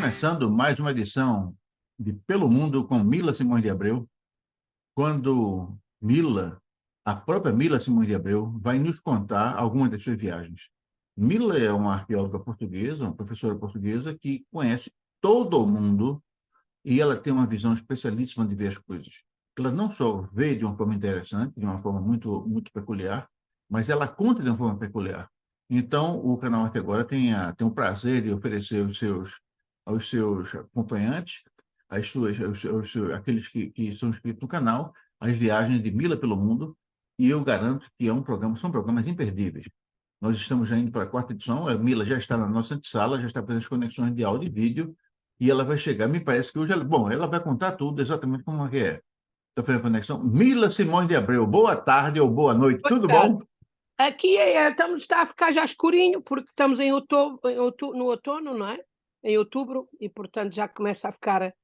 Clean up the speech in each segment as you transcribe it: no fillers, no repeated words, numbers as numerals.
começando mais uma edição de Pelo Mundo com Mila Simões de Abreu, quando a própria Mila Simões de Abreu, vai nos contar algumas das suas viagens. Mila é uma arqueóloga portuguesa, uma professora portuguesa que conhece todo o mundo e ela tem uma visão especialíssima de ver as coisas. Ela não só vê de uma forma interessante, de uma forma muito peculiar, mas ela conta de uma forma peculiar. Então, o canal Arte Agora tem o prazer de oferecer aos seus acompanhantes, aqueles que são inscritos no canal, as viagens de Mila pelo mundo, e eu garanto que são programas imperdíveis. Nós estamos já indo para a quarta edição, a Mila já está na nossa antessala, já está fazendo as conexões de áudio e vídeo, e ela vai chegar, me parece que hoje, ela vai contar tudo exatamente como é que é. Está fazendo a conexão. Mila Simões de Abreu, boa tarde ou boa noite, Boa tudo tarde. bom? Aqui está a ficar já escurinho, porque estamos no outono, não é? Em outubro, e portanto já começa a ficar,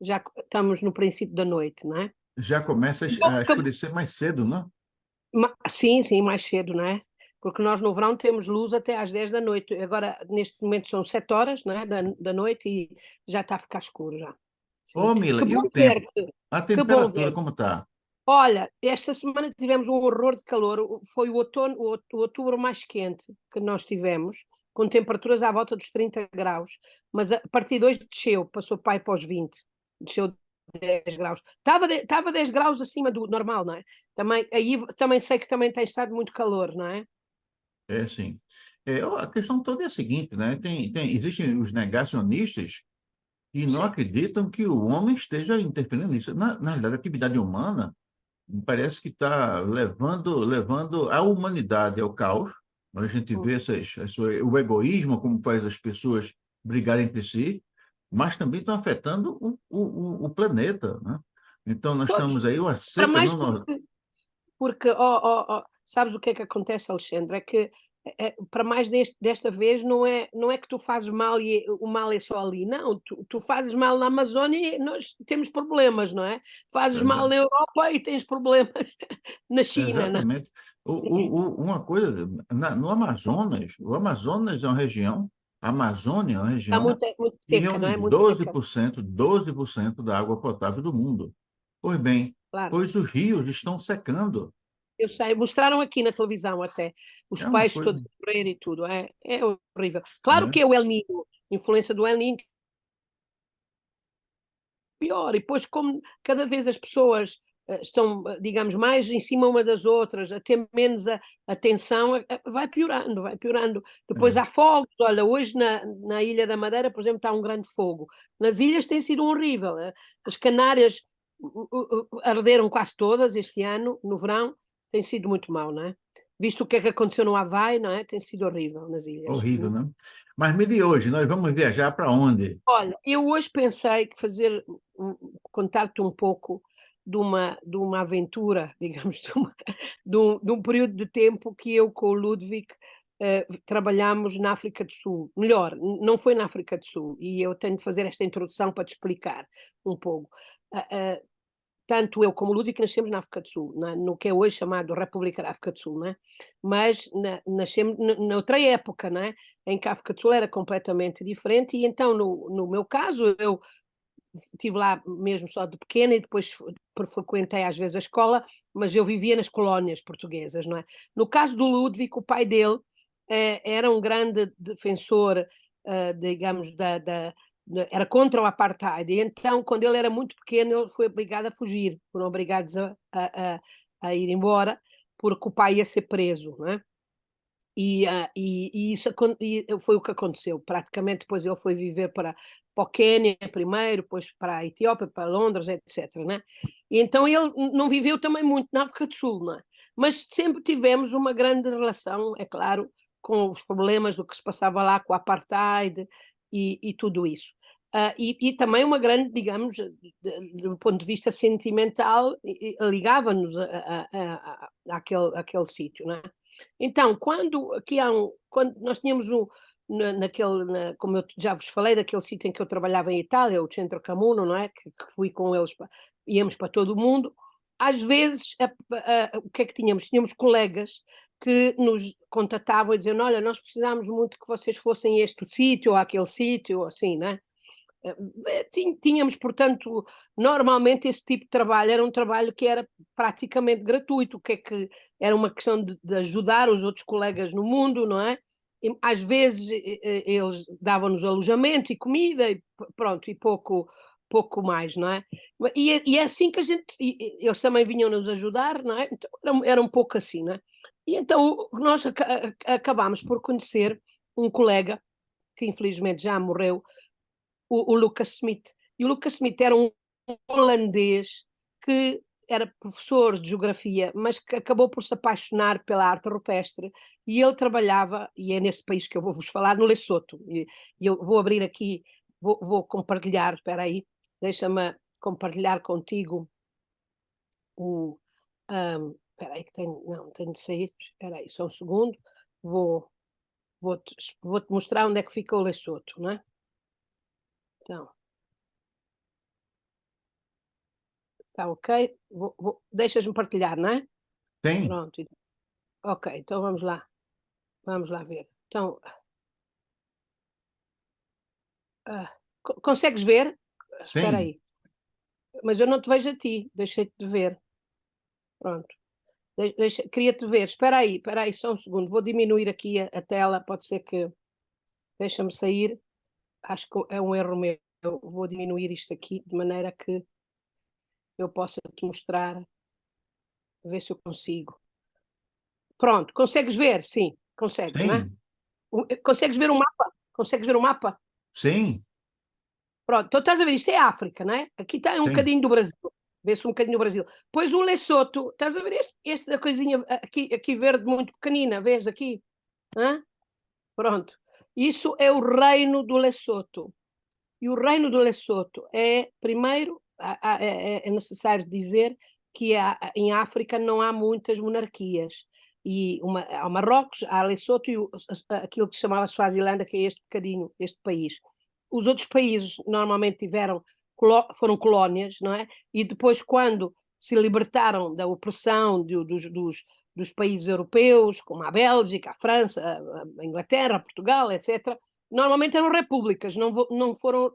já estamos no princípio da noite, não é? Já começa Bom, a escurecer mais cedo, não? Sim, sim, mais cedo, não é? Porque nós no verão temos luz até às 10 da noite. Agora, neste momento, são 7 horas, não é? Da noite e já está a ficar escuro já. Sim. Ô, Mila, Que e bom o tempo? ver-te, A que bom temperatura, ver-te. como está? Olha, esta semana tivemos um horror de calor. Foi o outono, o outubro mais quente que nós tivemos, com temperaturas à volta dos 30 graus. Mas a partir de hoje desceu, passou para os 20, desceu 10 graus. Estava 10 graus acima do normal, não é? Aí também sei que também tem estado muito calor, não é? É, sim. A questão toda é a seguinte, né? Existem os negacionistas que não Sim. acreditam que o homem esteja interferindo nisso. Na realidade, a atividade humana parece que está levando a humanidade ao caos. A gente vê o egoísmo, como faz as pessoas brigarem entre si, mas também estão afetando o planeta, né? Então, nós Todos, estamos aí, a para seca mais no norte. porque, sabes o que acontece, Alexandre? É que para mais desta vez não é que tu fazes mal e o mal é só ali, não, tu fazes mal na Amazônia e nós temos problemas, não é? Fazes mal na Europa e tens problemas na China, não é? Exatamente. Uma coisa, no Amazonas, o Amazonas é uma região, a Amazônia é uma Está região muito que seca, não reúne é? Muito seca, 12% da água potável do mundo. Pois bem, claro. pois os rios estão secando. Eu sei, mostraram aqui na televisão até, os É uma peixes coisa, todos a morrer e tudo, é horrível. Claro né? que é o El Niño, influência do El Niño, pior. E depois, como cada vez as pessoas estão, digamos, mais em cima uma das outras, a ter menos atenção, vai piorando, vai piorando. Depois É. há fogos. Olha, hoje na Ilha da Madeira, por exemplo, está um grande fogo. Nas ilhas tem sido horrível. As Canárias arderam quase todas este ano, no verão, tem sido muito mau, não é? Visto o que é que aconteceu no Havaí, não é? Tem sido horrível nas ilhas. Horrível, né? Mas me de hoje, nós vamos viajar para onde? Olha, eu hoje pensei que contar-te um pouco de uma aventura, digamos, de um período de tempo que eu com o Ludwig trabalhámos na África do Sul. Melhor, não foi na África do Sul, e eu tenho de fazer esta introdução para te explicar um pouco. Ah, ah, Tanto eu como o Ludwig nascemos na África do Sul, no que é hoje chamado República da África do Sul, né? Mas nascemos noutra época, né? Em que a África do Sul era completamente diferente, e então, no meu caso, eu estive lá mesmo só de pequena e depois frequentei às vezes a escola, mas eu vivia nas colónias portuguesas, não é? No caso do Ludwig, o pai dele era um grande defensor, digamos, era contra o apartheid, e então, quando ele era muito pequeno, ele foi obrigado a fugir, foram obrigados a ir embora, porque o pai ia ser preso, não é? E isso foi o que aconteceu. Praticamente depois ele foi viver para o Quênia primeiro, depois para a Etiópia, para Londres, etc. Né? E então ele não viveu também muito na África do Sul, não é? Mas sempre tivemos uma grande relação, é claro, com os problemas do que se passava lá com o apartheid e tudo isso. E também uma grande, digamos, do ponto de vista sentimental, ligava-nos àquele sítio, não é? Então, quando nós tínhamos como eu já vos falei, daquele sítio em que eu trabalhava em Itália, o Centro Camuno, não é? Que fui com eles, íamos para todo o mundo. Às vezes, o que é que tínhamos? Tínhamos colegas que nos contatavam e diziam: olha, nós precisamos muito que vocês fossem a este sítio ou àquele sítio, ou assim, né? Tínhamos, portanto, normalmente esse tipo de trabalho era um trabalho que era praticamente gratuito, que era uma questão de ajudar os outros colegas no mundo, não é? E, às vezes eles davam-nos alojamento e comida e pronto, e pouco mais, não é? E é assim que a gente, eles também vinham nos ajudar, não é? Então era um pouco assim, não é? E então nós acabámos por conhecer um colega que infelizmente já morreu, o Lucas Smith. E o Lucas Smith era um holandês que era professor de geografia, mas que acabou por se apaixonar pela arte rupestre, e ele trabalhava, e é nesse país que eu vou vos falar, no Lesoto. E eu vou abrir aqui, vou compartilhar, espera aí, deixa-me compartilhar contigo o... espera aí que tenho de sair, espera aí, só um segundo, vou-te mostrar onde é que fica o Lesoto, não é? Então, está ok? Deixas-me partilhar, não é? Tem? Pronto. Ok, então vamos lá. Vamos lá ver. Então, consegues ver? Espera Sim. aí. Mas eu não te vejo a ti. Deixei-te de ver. Pronto. Queria-te ver. Espera aí, só um segundo. Vou diminuir aqui a tela. Pode ser que... Deixa-me sair. Acho que é um erro meu. Eu vou diminuir isto aqui de maneira que eu possa te mostrar. Ver se eu consigo. Pronto. Consegues ver? Sim. Consegues, não é? Sim. Consegues ver o mapa? Consegues ver o mapa? Sim. Pronto, então estás a ver, isto é África, não é? Aqui está um Sim. bocadinho do Brasil, vê-se um bocadinho do Brasil. Pois o Lesoto, estás a ver esta coisinha aqui verde muito pequenina, vês aqui? Hã? Pronto, isso é o reino do Lesoto. E o reino do Lesoto é, primeiro, é necessário dizer que em África não há muitas monarquias. E há Marrocos, há Lesoto e aquilo que se chamava Suazilândia, que é este bocadinho, este país. Os outros países normalmente foram colónias, não é? E depois, quando se libertaram da opressão dos países europeus, como a Bélgica, a França, a Inglaterra, Portugal, etc., normalmente eram repúblicas, não foram,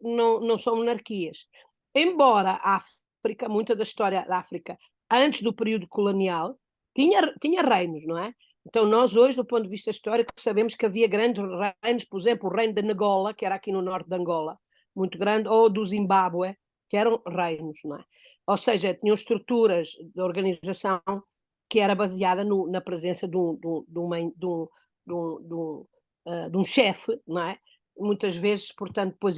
não são monarquias. Embora a África, muita da história da África, antes do período colonial, tinha reinos, não é? Então nós hoje, do ponto de vista histórico, sabemos que havia grandes reinos, por exemplo, o reino de Angola, que era aqui no norte de Angola, muito grande, ou do Zimbábue, que eram reinos, não é? Ou seja, tinham estruturas de organização que era baseada na presença de um chefe, não é? Muitas vezes, portanto, depois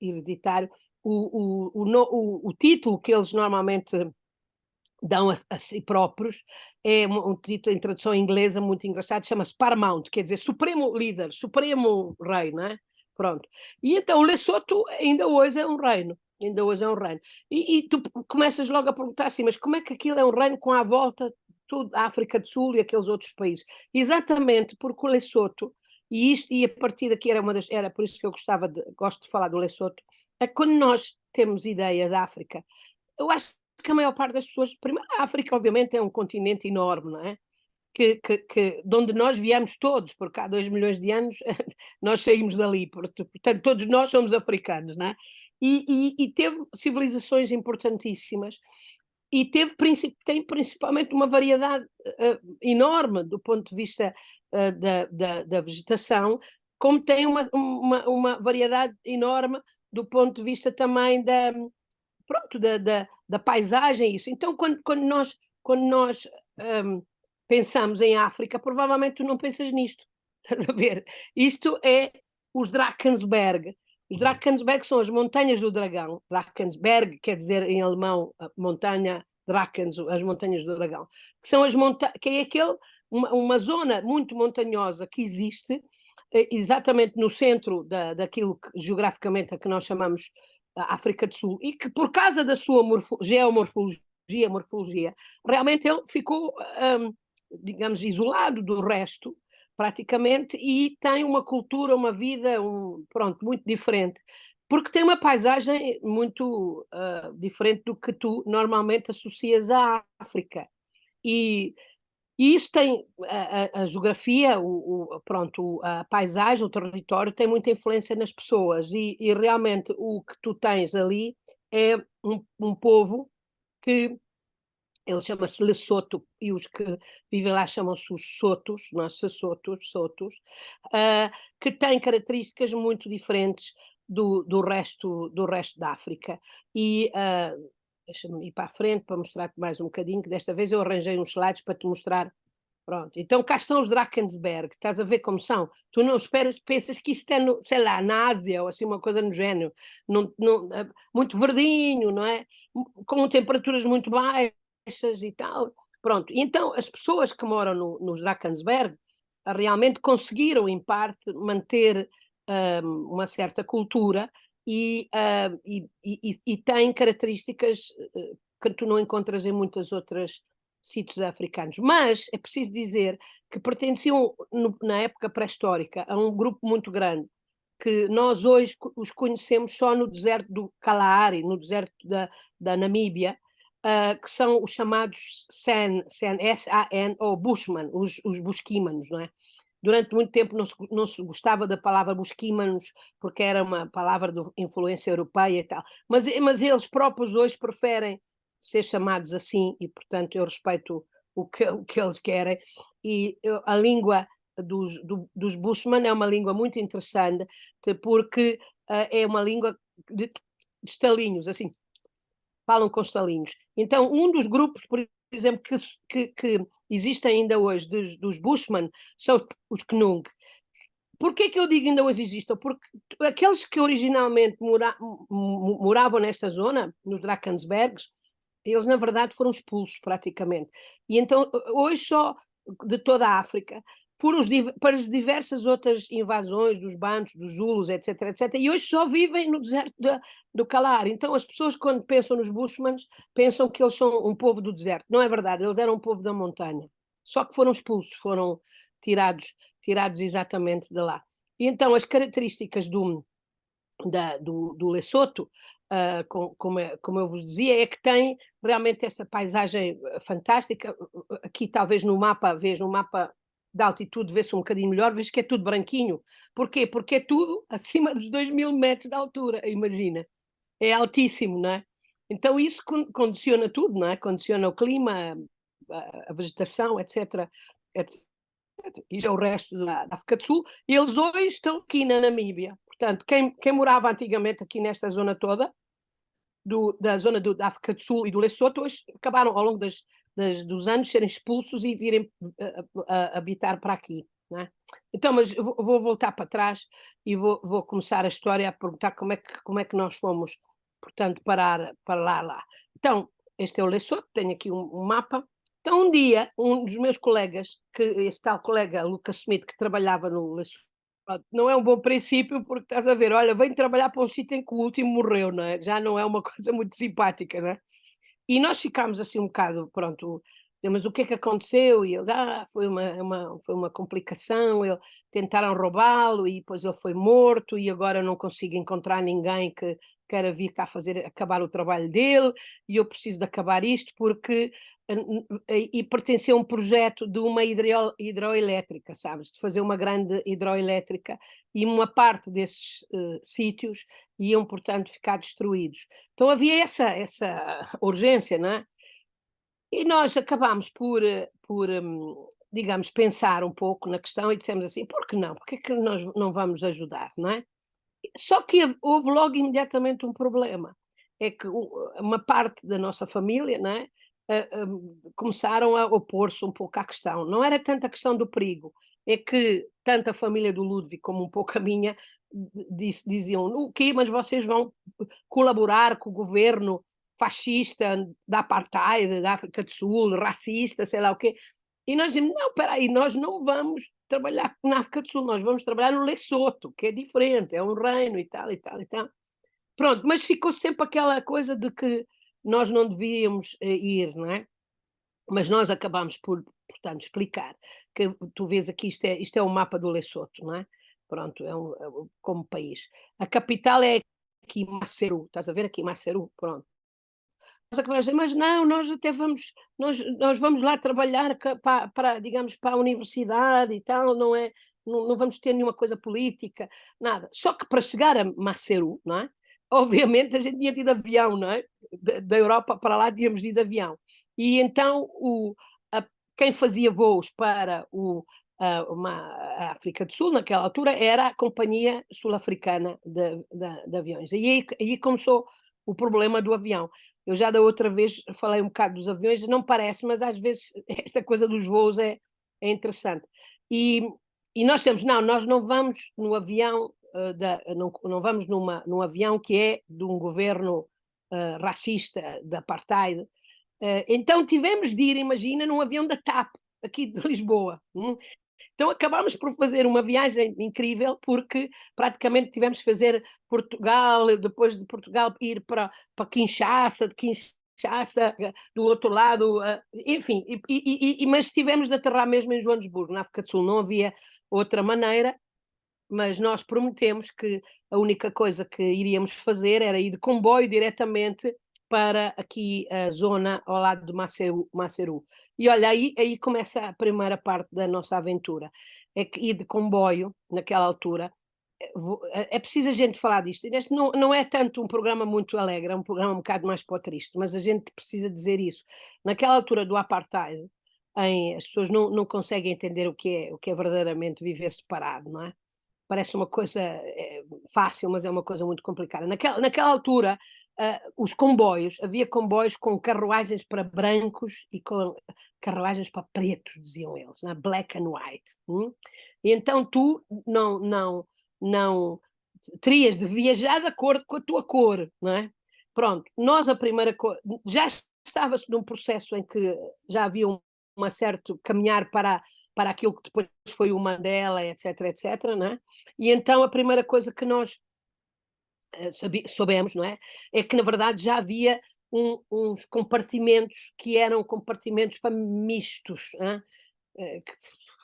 hereditário, o título que eles normalmente dão a si próprios é um título em tradução inglesa muito engraçado, chama-se Paramount, quer dizer Supremo Líder, Supremo Rei, não é? Pronto. E então o Lesoto ainda hoje é um reino. Ainda hoje é um reino. E tu começas logo a perguntar assim, mas como é que aquilo é um reino com à volta tudo, a África do Sul e aqueles outros países? Exatamente porque o Lesoto, e a partir daqui era por isso que eu gosto de falar do Lesoto, é quando nós temos ideia da África, eu acho que a maior parte das pessoas, primeiro, a África obviamente é um continente enorme, não é? De onde nós viemos todos, porque há 2 milhões de anos nós saímos dali, portanto todos nós somos africanos, não é? E teve civilizações importantíssimas e tem principalmente uma variedade enorme do ponto de vista da vegetação, como tem uma variedade enorme do ponto de vista também pronto, da paisagem, isso. Então, quando nós pensamos em África, provavelmente tu não pensas nisto. Estás a ver? Isto é os Drakensberg. Os Drakensberg são as montanhas do dragão. Drakensberg quer dizer em alemão montanha, Drakens, as montanhas do dragão. Que são que é uma zona muito montanhosa que existe exatamente no centro daquilo que, geograficamente a que nós chamamos a África do Sul, e que por causa da sua morfologia, realmente ele ficou, digamos, isolado do resto, praticamente, e tem uma cultura, uma vida, pronto, muito diferente, porque tem uma paisagem muito diferente do que tu normalmente associas à África. E E isso tem a geografia, pronto, a paisagem, o território tem muita influência nas pessoas e realmente o que tu tens ali é um povo que ele chama-se Lesoto e os que vivem lá chamam-se os Sotos, nós Sotos, que têm características muito diferentes do resto da África. E deixa-me ir para a frente para mostrar-te mais um bocadinho, que desta vez eu arranjei uns slides para te mostrar. Pronto, então cá estão os Drakensberg, estás a ver como são? Tu não esperas, pensas que isto é, sei lá, na Ásia ou assim uma coisa no género, muito verdinho, não é? Com temperaturas muito baixas e tal. Pronto, então as pessoas que moram nos Drakensberg realmente conseguiram, em parte, manter uma certa cultura e têm características que tu não encontras em muitas outras sítios africanos. Mas é preciso dizer que pertenciam, na época pré-histórica, a um grupo muito grande, que nós hoje os conhecemos só no deserto do Kalahari, no deserto da Namíbia, que são os chamados S-A-N, ou Bushman, os busquímanos, não é? Durante muito tempo não se gostava da palavra busquímanos, porque era uma palavra de influência europeia e tal, mas eles próprios hoje preferem ser chamados assim e, portanto, eu respeito o que eles querem. E a língua dos Bushman é uma língua muito interessante, porque é uma língua de estalinhos, assim, falam com estalinhos. Então, um dos grupos, por exemplo, que existe ainda hoje dos Bushman são os Knung. Porquê que eu digo ainda hoje existem? Porque aqueles que originalmente moravam nesta zona, nos Drakensbergs, eles na verdade foram expulsos praticamente. E então hoje só de toda a África, para as diversas outras invasões dos Bantos, dos Zulus, etc, e hoje só vivem no deserto do Kalahari. Então as pessoas quando pensam nos Bushmans, pensam que eles são um povo do deserto. Não é verdade, eles eram um povo da montanha. Só que foram expulsos, foram tirados exatamente de lá. E então as características do Lesoto, como eu vos dizia, é que tem realmente essa paisagem fantástica. Aqui talvez no mapa, veja um mapa de altitude, vê-se um bocadinho melhor, vês que é tudo branquinho. Porquê? Porque é tudo acima dos 2000 metros de altura, imagina. É altíssimo, não é? Então isso condiciona tudo, não é? Condiciona o clima, a vegetação, etc, etc. E é o resto da África do Sul, e eles hoje estão aqui na Namíbia. Portanto, quem morava antigamente aqui nesta zona toda, da zona da África do Sul e do Lesoto, hoje acabaram ao longo dos anos serem expulsos e virem habitar para aqui. Não é? Então, mas eu vou voltar para trás e vou começar a história a perguntar como é que nós fomos, portanto, parar para lá. Então, este é o Lesoto, tenho aqui um mapa. Então, um dia, um dos meus colegas, esse tal colega, Lucas Smith, que trabalhava no Lesoto, não é um bom princípio, porque estás a ver, olha, venho trabalhar para um sítio em que o último morreu, não é? Já não é uma coisa muito simpática, não é? E nós ficámos assim um bocado, pronto, mas o que é que aconteceu? E ele, foi uma complicação, tentaram roubá-lo e depois ele foi morto e agora não consigo encontrar ninguém que queira vir cá acabar o trabalho dele e eu preciso de acabar isto porque e pertenceu a um projeto de uma hidroelétrica, sabes, de fazer uma grande hidroelétrica e uma parte desses sítios iam, portanto, ficar destruídos. Então havia essa urgência, não é? E nós acabámos por digamos, pensar um pouco na questão e dissemos assim, por que não? Porque é que nós não vamos ajudar, não é? Só que houve logo imediatamente um problema, é que uma parte da nossa família, não é? Começaram a opor-se um pouco à questão. Não era tanto a questão do perigo, é que tanto a família do Ludwig como um pouco a minha diziam, o quê? Mas vocês vão colaborar com o governo fascista da apartheid, da África do Sul, racista, sei lá o quê. E nós dizemos, não, espera aí, nós não vamos trabalhar na África do Sul, nós vamos trabalhar no Lesoto, que é diferente, é um reino e tal, e tal, e tal. Pronto, mas ficou sempre aquela coisa de que nós não devíamos ir, não é? Mas nós acabámos por, portanto, explicar que tu vês aqui, isto é o mapa do Lesoto, não é? Pronto, como país. A capital é aqui Maseru, estás a ver aqui Maseru? Pronto. acabamos a dizer, mas não, nós até vamos, nós vamos lá trabalhar para, digamos, para a universidade e tal, não vamos ter nenhuma coisa política, nada. Só que para chegar a Maseru, não é? Obviamente a gente tinha tido avião, não é? Da Europa para lá tínhamos ido de avião. E então quem fazia voos para a África do Sul, naquela altura, era a Companhia Sul-Africana de Aviões. E aí começou o problema do avião. Eu já da outra vez falei um bocado dos aviões, não parece, mas às vezes esta coisa dos voos é interessante. E nós temos, nós não vamos no avião, não vamos num avião que é de um governo racista, de apartheid. Então tivemos de ir, imagina, num avião da TAP, aqui de Lisboa. Então acabámos por fazer uma viagem incrível, porque praticamente tivemos de fazer Portugal, depois de Portugal ir para Kinshasa, de Kinshasa do outro lado, enfim, mas tivemos de aterrar mesmo em Joanesburgo, na África do Sul, não havia outra maneira, mas nós prometemos que a única coisa que iríamos fazer era ir de comboio diretamente para aqui a zona ao lado de Maseru. E olha, aí começa a primeira parte da nossa aventura. É que ir de comboio, naquela altura, é preciso a gente falar disto. Este não é tanto um programa muito alegre, é um programa um bocado mais para o triste, mas a gente precisa dizer isso. Naquela altura do apartheid, as pessoas não conseguem entender o que é verdadeiramente viver separado, não é? Parece uma coisa fácil, mas é uma coisa muito complicada. Naquela altura, havia comboios com carruagens para brancos e com carruagens para pretos, diziam eles, né? Black and white. E então tu não terias de viajar de acordo com a tua cor, não é? Pronto, nós a primeira coisa, já estava-se num processo em que já havia uma certo caminhar para aquilo que depois foi o Mandela, etc, etc, não é? E então a primeira coisa que nós soubemos, não é? É que na verdade já havia uns compartimentos que eram compartimentos para mistos, que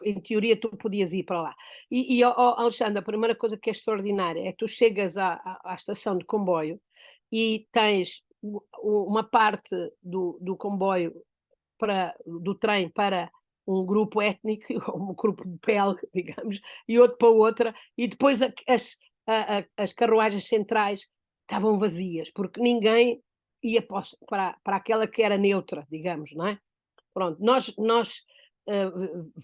em teoria tu podias ir para lá. Alexandre, a primeira coisa que é extraordinária é que tu chegas à estação de comboio e tens uma parte do comboio do trem para um grupo étnico, um grupo de pele, digamos, e outro para outra, e depois as carruagens centrais estavam vazias, porque ninguém ia para aquela que era neutra, digamos, não é? Pronto, nós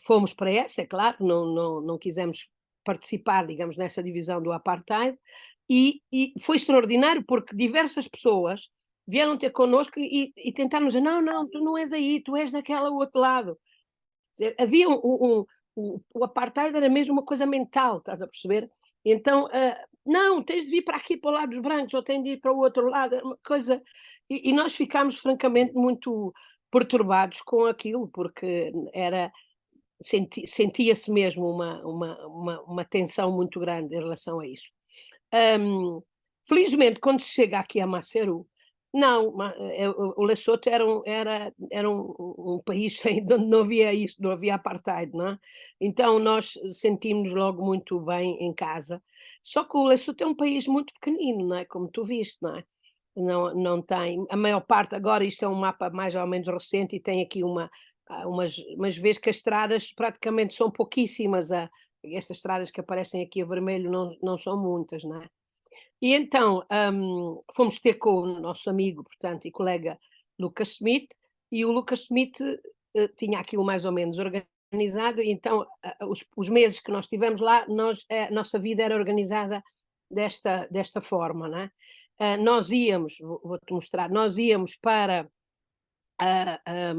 fomos para essa, é claro, não quisemos participar, digamos, nessa divisão do apartheid, e foi extraordinário, porque diversas pessoas vieram ter connosco e tentaram dizer, não, tu não és aí, tu és daquela outro lado. Havia o apartheid era mesmo uma coisa mental, estás a perceber? Então, não, tens de vir para aqui para o lado dos brancos, ou tens de ir para o outro lado, uma coisa... E nós ficámos, francamente, muito perturbados com aquilo, porque sentia-se mesmo uma tensão muito grande em relação a isso. Felizmente, quando se chega aqui a Maseru, não, o Lesoto era um país onde não havia isso, não havia apartheid, não é? Então nós sentimos logo muito bem em casa. Só que o Lesoto é um país muito pequenino, não é? Como tu viste, não é? Não tem, a maior parte, agora isto é um mapa mais ou menos recente e tem aqui umas vezes que as estradas praticamente são pouquíssimas, estas estradas que aparecem aqui a vermelho não são muitas, não é? E então fomos ter com o nosso amigo, portanto, e colega Lucas Smith, e o Lucas Smith tinha aquilo mais ou menos organizado, e então os meses que nós estivemos lá, a nossa vida era organizada desta forma, não é? Nós íamos, vou-te mostrar, nós íamos para... deixa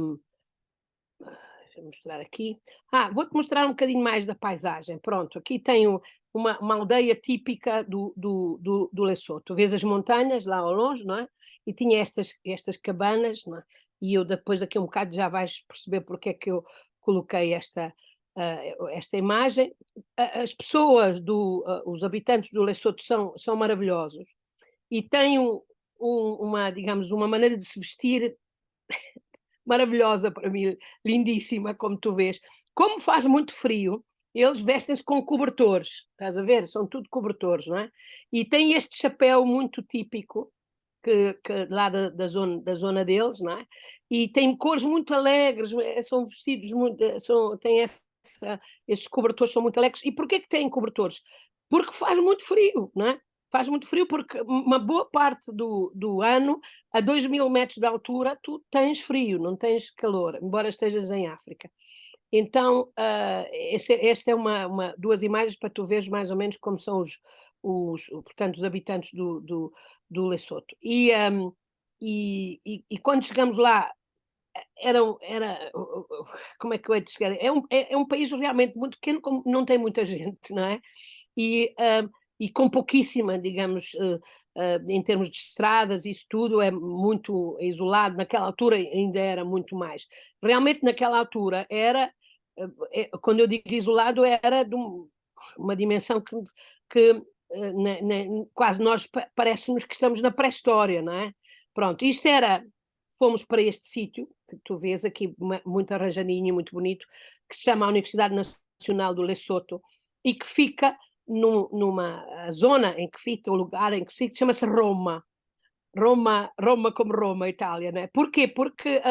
eu mostrar aqui. Vou-te mostrar um bocadinho mais da paisagem. Pronto, aqui tenho uma aldeia típica do Lesoto. Vês as montanhas lá ao longe, não é? E tinha estas cabanas, não é? E eu depois daqui a um bocado já vais perceber porque é que eu coloquei esta imagem. As pessoas, os habitantes do Lesoto são maravilhosos e têm digamos, uma maneira de se vestir maravilhosa para mim, lindíssima, como tu vês. Como faz muito frio, eles vestem-se com cobertores, estás a ver? São tudo cobertores, não é? E tem este chapéu muito típico, lá da zona deles, não é? E têm cores muito alegres, são vestidos muito, têm esses cobertores são muito alegres. E porquê que têm cobertores? Porque faz muito frio, não é? Faz muito frio porque uma boa parte do ano, a 2.000 metros de altura, tu tens frio, não tens calor, embora estejas em África. Então, esta é duas imagens para tu veres mais ou menos como são portanto, os habitantes do Lesoto. E quando chegamos lá, como é que eu hei de chegar? É um país realmente muito pequeno, como não tem muita gente, não é? E com pouquíssima, digamos, em termos de estradas, isso tudo é muito isolado. Naquela altura ainda era muito mais. Realmente, naquela altura, quando eu digo isolado, era de uma dimensão que quase nós parece-nos que estamos na pré-história, não é? Pronto, fomos para este sítio, que tu vês aqui muito arranjadinho, muito bonito, que se chama a Universidade Nacional do Lesoto, e que fica numa zona em que fica, o lugar em que fica, chama-se Roma. Roma como Roma, Itália, não é? Porquê? Porque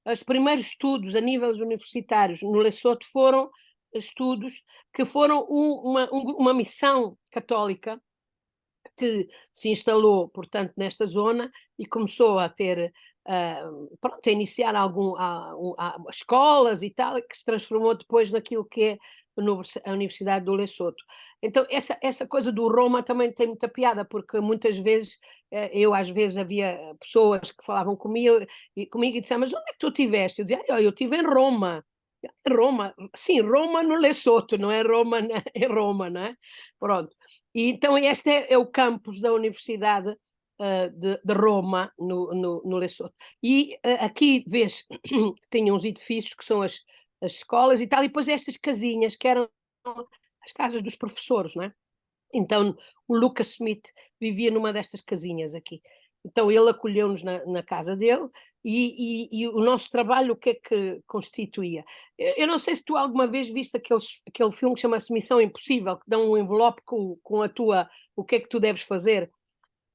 os primeiros estudos a níveis universitários no Lesoto foram estudos que foram uma missão católica que se instalou, portanto, nesta zona e começou a ter, pronto, a iniciar escolas e tal, que se transformou depois naquilo que é a Universidade do Lesoto. Então, essa coisa do Roma também tem muita piada, porque muitas vezes, às vezes havia pessoas que falavam comigo e diziam, mas onde é que tu estiveste? Eu dizia, eu estive em Roma. Roma, sim, Roma no Lesoto, não é Roma em Roma, não é? Pronto. E então este é o campus da Universidade de Roma, no Lesoto. E aqui vês que tinham uns edifícios que são as escolas e tal, e depois estas casinhas que eram as casas dos professores, não é? Então o Lucas Smith vivia numa destas casinhas aqui. Então ele acolheu-nos na casa dele e o nosso trabalho o que é que constituía? Eu não sei se tu alguma vez viste aquele filme que chama-se Missão Impossível, que dá um envelope com o que é que tu deves fazer.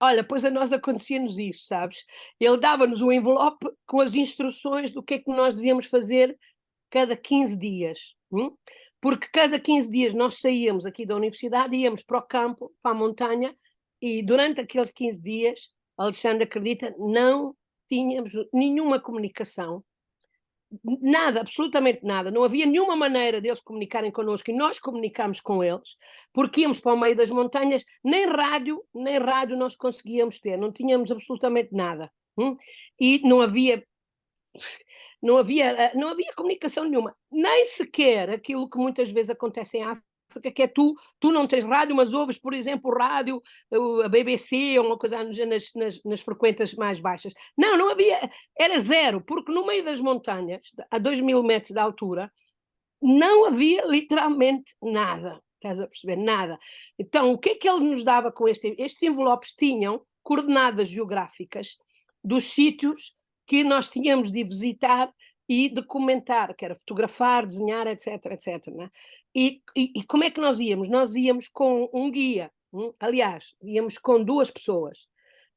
Olha, pois a nós acontecia-nos isso, sabes? Ele dava-nos um envelope com as instruções do que é que nós devíamos fazer cada 15 dias. Porque cada 15 dias nós saíamos aqui da universidade, íamos para o campo, para a montanha, e durante aqueles 15 dias, Alexandre acredita, não tínhamos nenhuma comunicação, nada, absolutamente nada, não havia nenhuma maneira deles comunicarem connosco e nós comunicámos com eles, porque íamos para o meio das montanhas, nem rádio nós conseguíamos ter, não tínhamos absolutamente nada. E não havia comunicação nenhuma, nem sequer aquilo que muitas vezes acontece em África, que é tu não tens rádio, mas ouves, por exemplo, o rádio, a BBC ou uma coisa nas frequências mais baixas. Não havia, era zero, porque no meio das montanhas, a 2.000 metros de altura, não havia literalmente nada. Estás a perceber? Nada. Então, o que é que ele nos dava com estes envelopes? Tinham coordenadas geográficas dos sítios que nós tínhamos de visitar e documentar, que era fotografar, desenhar, etc, etc. Né? E como é que nós íamos? Nós íamos com um guia, aliás, íamos com 2 pessoas.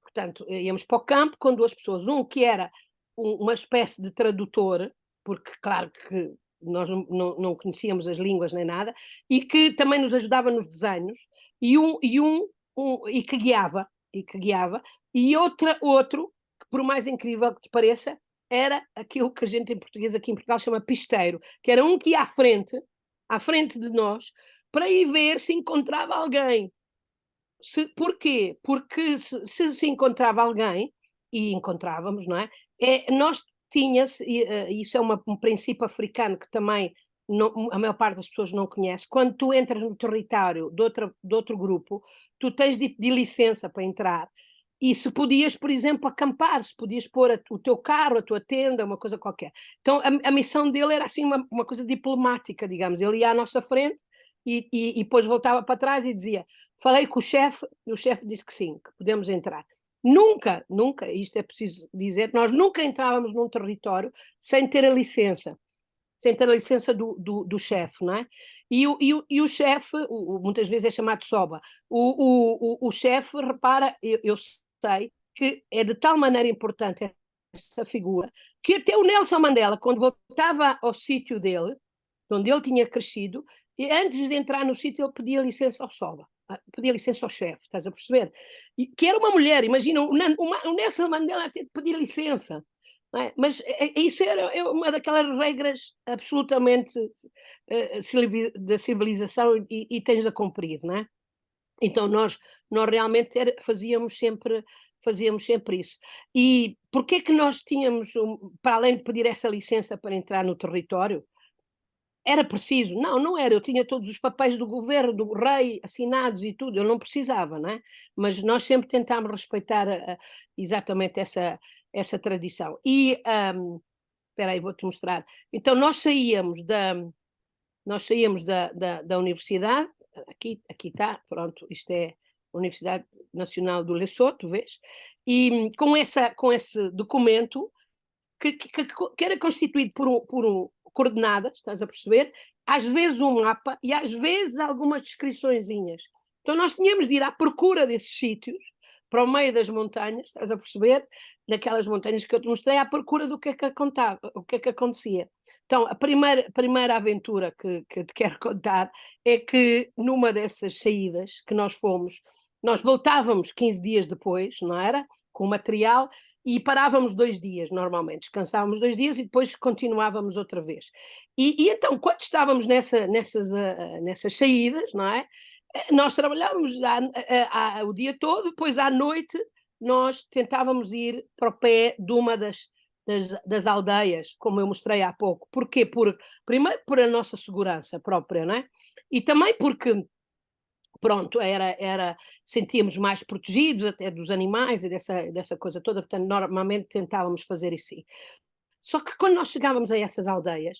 Portanto, íamos para o campo com 2 pessoas. Um que era uma espécie de tradutor, porque, claro que nós não conhecíamos as línguas nem nada, e que também nos ajudava nos desenhos, e que guiava, e outro, que por mais incrível que te pareça, era aquilo que a gente em português aqui em Portugal chama pisteiro, que era um que ia à frente de nós, para ir ver se encontrava alguém. Porquê? Porque se encontrava alguém, e encontrávamos, não é? Nós isso é um princípio africano que também a maior parte das pessoas não conhece. Quando tu entras no território de outro grupo, tu tens de pedir licença para entrar. E se podias, por exemplo, acampar, se podias pôr o teu carro, a tua tenda, uma coisa qualquer. Então a missão dele era assim uma coisa diplomática, digamos. Ele ia à nossa frente e depois voltava para trás e dizia: falei com o chefe, e o chefe disse que sim, que podemos entrar. Nunca, isto é preciso dizer, nós nunca entrávamos num território sem ter a licença do chefe, não é? E o chefe, muitas vezes é chamado soba, o chefe, repara, eu sei que é de tal maneira importante essa figura, que até o Nelson Mandela, quando voltava ao sítio dele, onde ele tinha crescido, e antes de entrar no sítio ele pedia licença ao Soba, pedia licença ao chefe, estás a perceber? E, que era uma mulher, imagina, o Nelson Mandela até pedir licença, não é? Mas isso é uma daquelas regras absolutamente da civilização e tens de a cumprir, não é? Então nós realmente fazíamos sempre isso. E porquê que nós tínhamos, para além de pedir essa licença para entrar no território, era preciso? Não, não era. Eu tinha todos os papéis do governo, do rei, assinados e tudo. Eu não precisava, não é? Mas nós sempre tentámos respeitar exatamente essa tradição. E, espera aí, vou-te mostrar. Então nós saíamos da universidade, aqui está, pronto, isto é a Universidade Nacional do Lesoto, vês? E com esse documento que era constituído por coordenadas, estás a perceber? Às vezes um mapa e às vezes algumas descriçõezinhas. Então nós tínhamos de ir à procura desses sítios, para o meio das montanhas, estás a perceber? Daquelas montanhas que eu te mostrei, à procura do que é que acontecia. Então, a primeira aventura que te quero contar é que numa dessas saídas que nós fomos, nós voltávamos 15 dias depois, não era? Com material, e parávamos 2 dias normalmente, descansávamos 2 dias e depois continuávamos outra vez. E então, quando estávamos nessas saídas, não é? Nós trabalhávamos o dia todo, depois à noite nós tentávamos ir para o pé de uma das aldeias, como eu mostrei há pouco. Porquê? Primeiro por a nossa segurança própria, não é? E também porque, pronto, sentíamos mais protegidos até dos animais e dessa coisa toda, portanto, normalmente tentávamos fazer isso. Só que quando nós chegávamos a essas aldeias,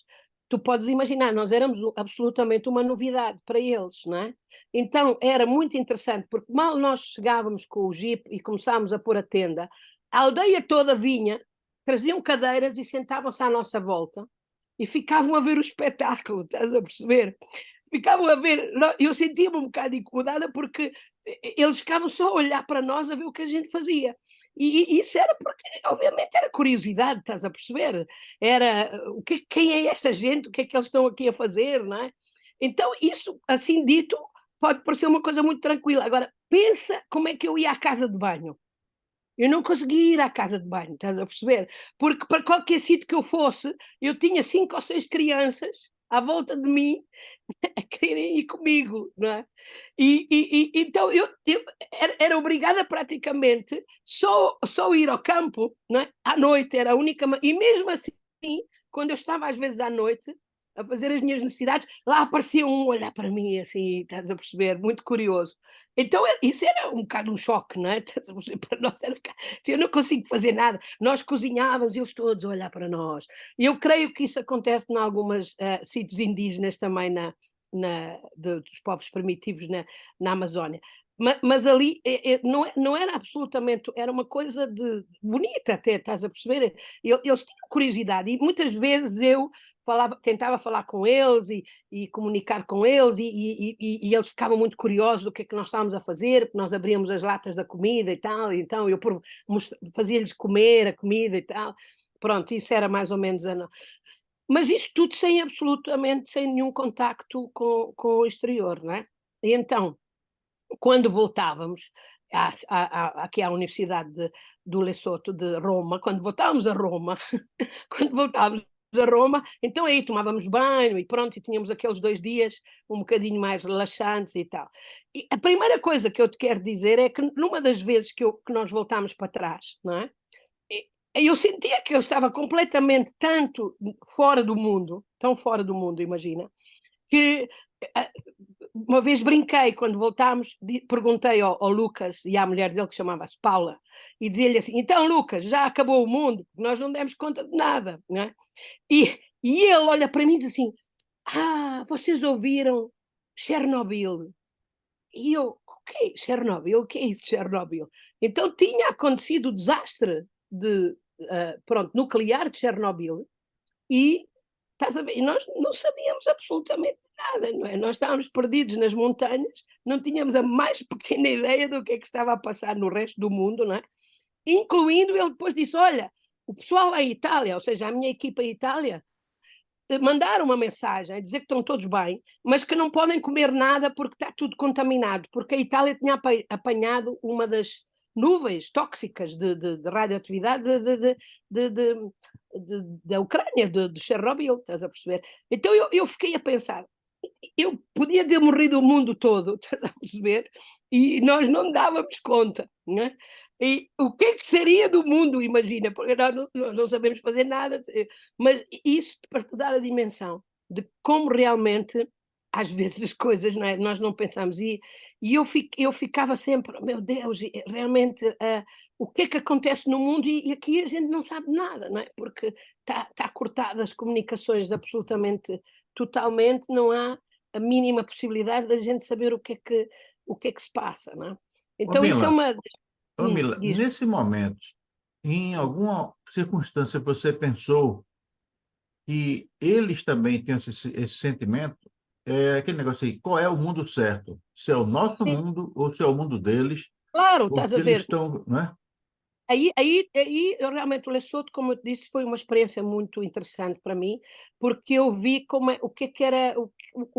tu podes imaginar, nós éramos absolutamente uma novidade para eles, não é? Então era muito interessante, porque mal nós chegávamos com o jeep e começámos a pôr a tenda, a aldeia toda vinha, traziam cadeiras e sentavam-se à nossa volta e ficavam a ver o espetáculo, estás a perceber? Ficavam a ver, eu sentia-me um bocado incomodada porque eles ficavam só a olhar para nós a ver o que a gente fazia. E isso era porque, obviamente, era curiosidade, estás a perceber? Era quem é esta gente, o que é que eles estão aqui a fazer, não é? Então, isso, assim dito, pode parecer uma coisa muito tranquila. Agora, pensa como é que eu ia à casa de banho. Eu não conseguia ir à casa de banho, estás a perceber? Porque para qualquer sítio que eu fosse, eu tinha 5 ou 6 crianças à volta de mim a quererem ir comigo, não é? Então eu era obrigada praticamente só ir ao campo, não é? À noite era a única. E mesmo assim, quando eu estava às vezes à noite a fazer as minhas necessidades, lá aparecia um olhar para mim assim, estás a perceber? Muito curioso. Então isso era um bocado um choque, não é? Para nós era eu não consigo fazer nada. Nós cozinhávamos, eles todos a olhar para nós. E eu creio que isso acontece em alguns sítios indígenas também dos povos primitivos na Amazónia. Mas ali não era absolutamente, era uma coisa bonita até, estás a perceber? Eles tinham curiosidade e muitas vezes eu tentava falar com eles e comunicar com eles e eles ficavam muito curiosos do que é que nós estávamos a fazer, porque nós abríamos as latas da comida e tal, e então eu fazia-lhes comer a comida e tal. Pronto, isso era mais ou menos mas isto tudo absolutamente sem nenhum contacto com o exterior, não é? E então, quando voltávamos aqui à Universidade do Lesoto de Roma, quando voltávamos a Roma, então aí tomávamos banho e pronto, e tínhamos aqueles 2 dias um bocadinho mais relaxantes e tal. E a primeira coisa que eu te quero dizer é que numa das vezes que nós voltámos para trás, não é? Eu sentia que eu estava completamente tanto fora do mundo, tão fora do mundo, imagina, que uma vez brinquei, quando voltámos, perguntei ao Lucas e à mulher dele, que chamava-se Paula, e dizia-lhe assim: então, Lucas, já acabou o mundo? Nós não demos conta de nada, não é? E ele olha para mim e diz assim: vocês ouviram Chernobyl? E eu: o que é Chernobyl? O que é isso, Chernobyl? Então tinha acontecido o desastre nuclear de Chernobyl e, estás a ver, e nós não sabíamos absolutamente nada, não é? Nós estávamos perdidos nas montanhas, não tínhamos a mais pequena ideia do que é que estava a passar no resto do mundo, não é? incluindo ele depois disse, olha, o pessoal lá em Itália, ou seja, a minha equipa em Itália, mandaram uma mensagem a dizer que estão todos bem, mas que não podem comer nada porque está tudo contaminado, porque a Itália tinha apanhado uma das nuvens tóxicas de radioatividade da Ucrânia, de Chernobyl, estás a perceber? Então eu fiquei a pensar, eu podia ter morrido o mundo todo, estás a perceber? E nós não dávamos conta, não é? E o que é que seria do mundo, imagina, porque nós não sabemos fazer nada, mas isso para te dar a dimensão de como realmente, às vezes, as coisas, não é? Nós não pensamos. E eu ficava sempre, meu Deus, realmente, o que é que acontece no mundo? E aqui a gente não sabe nada, não é? Porque está cortadas as comunicações absolutamente, totalmente, não há a mínima possibilidade da gente saber o que é que se passa, não é? Ô, Então isso é Mila, uma... ô, Mila, Diz. nesse momento, em alguma circunstância você pensou que eles também têm esse sentimento? É aquele negócio aí, qual é o mundo certo? Se é o nosso Sim, mundo ou se é o mundo deles? claro, estás Porque a eles ver. estão, não é? Aí eu realmente o Lesoto, como eu te disse, foi uma experiência muito interessante para mim, porque eu vi como o que era, o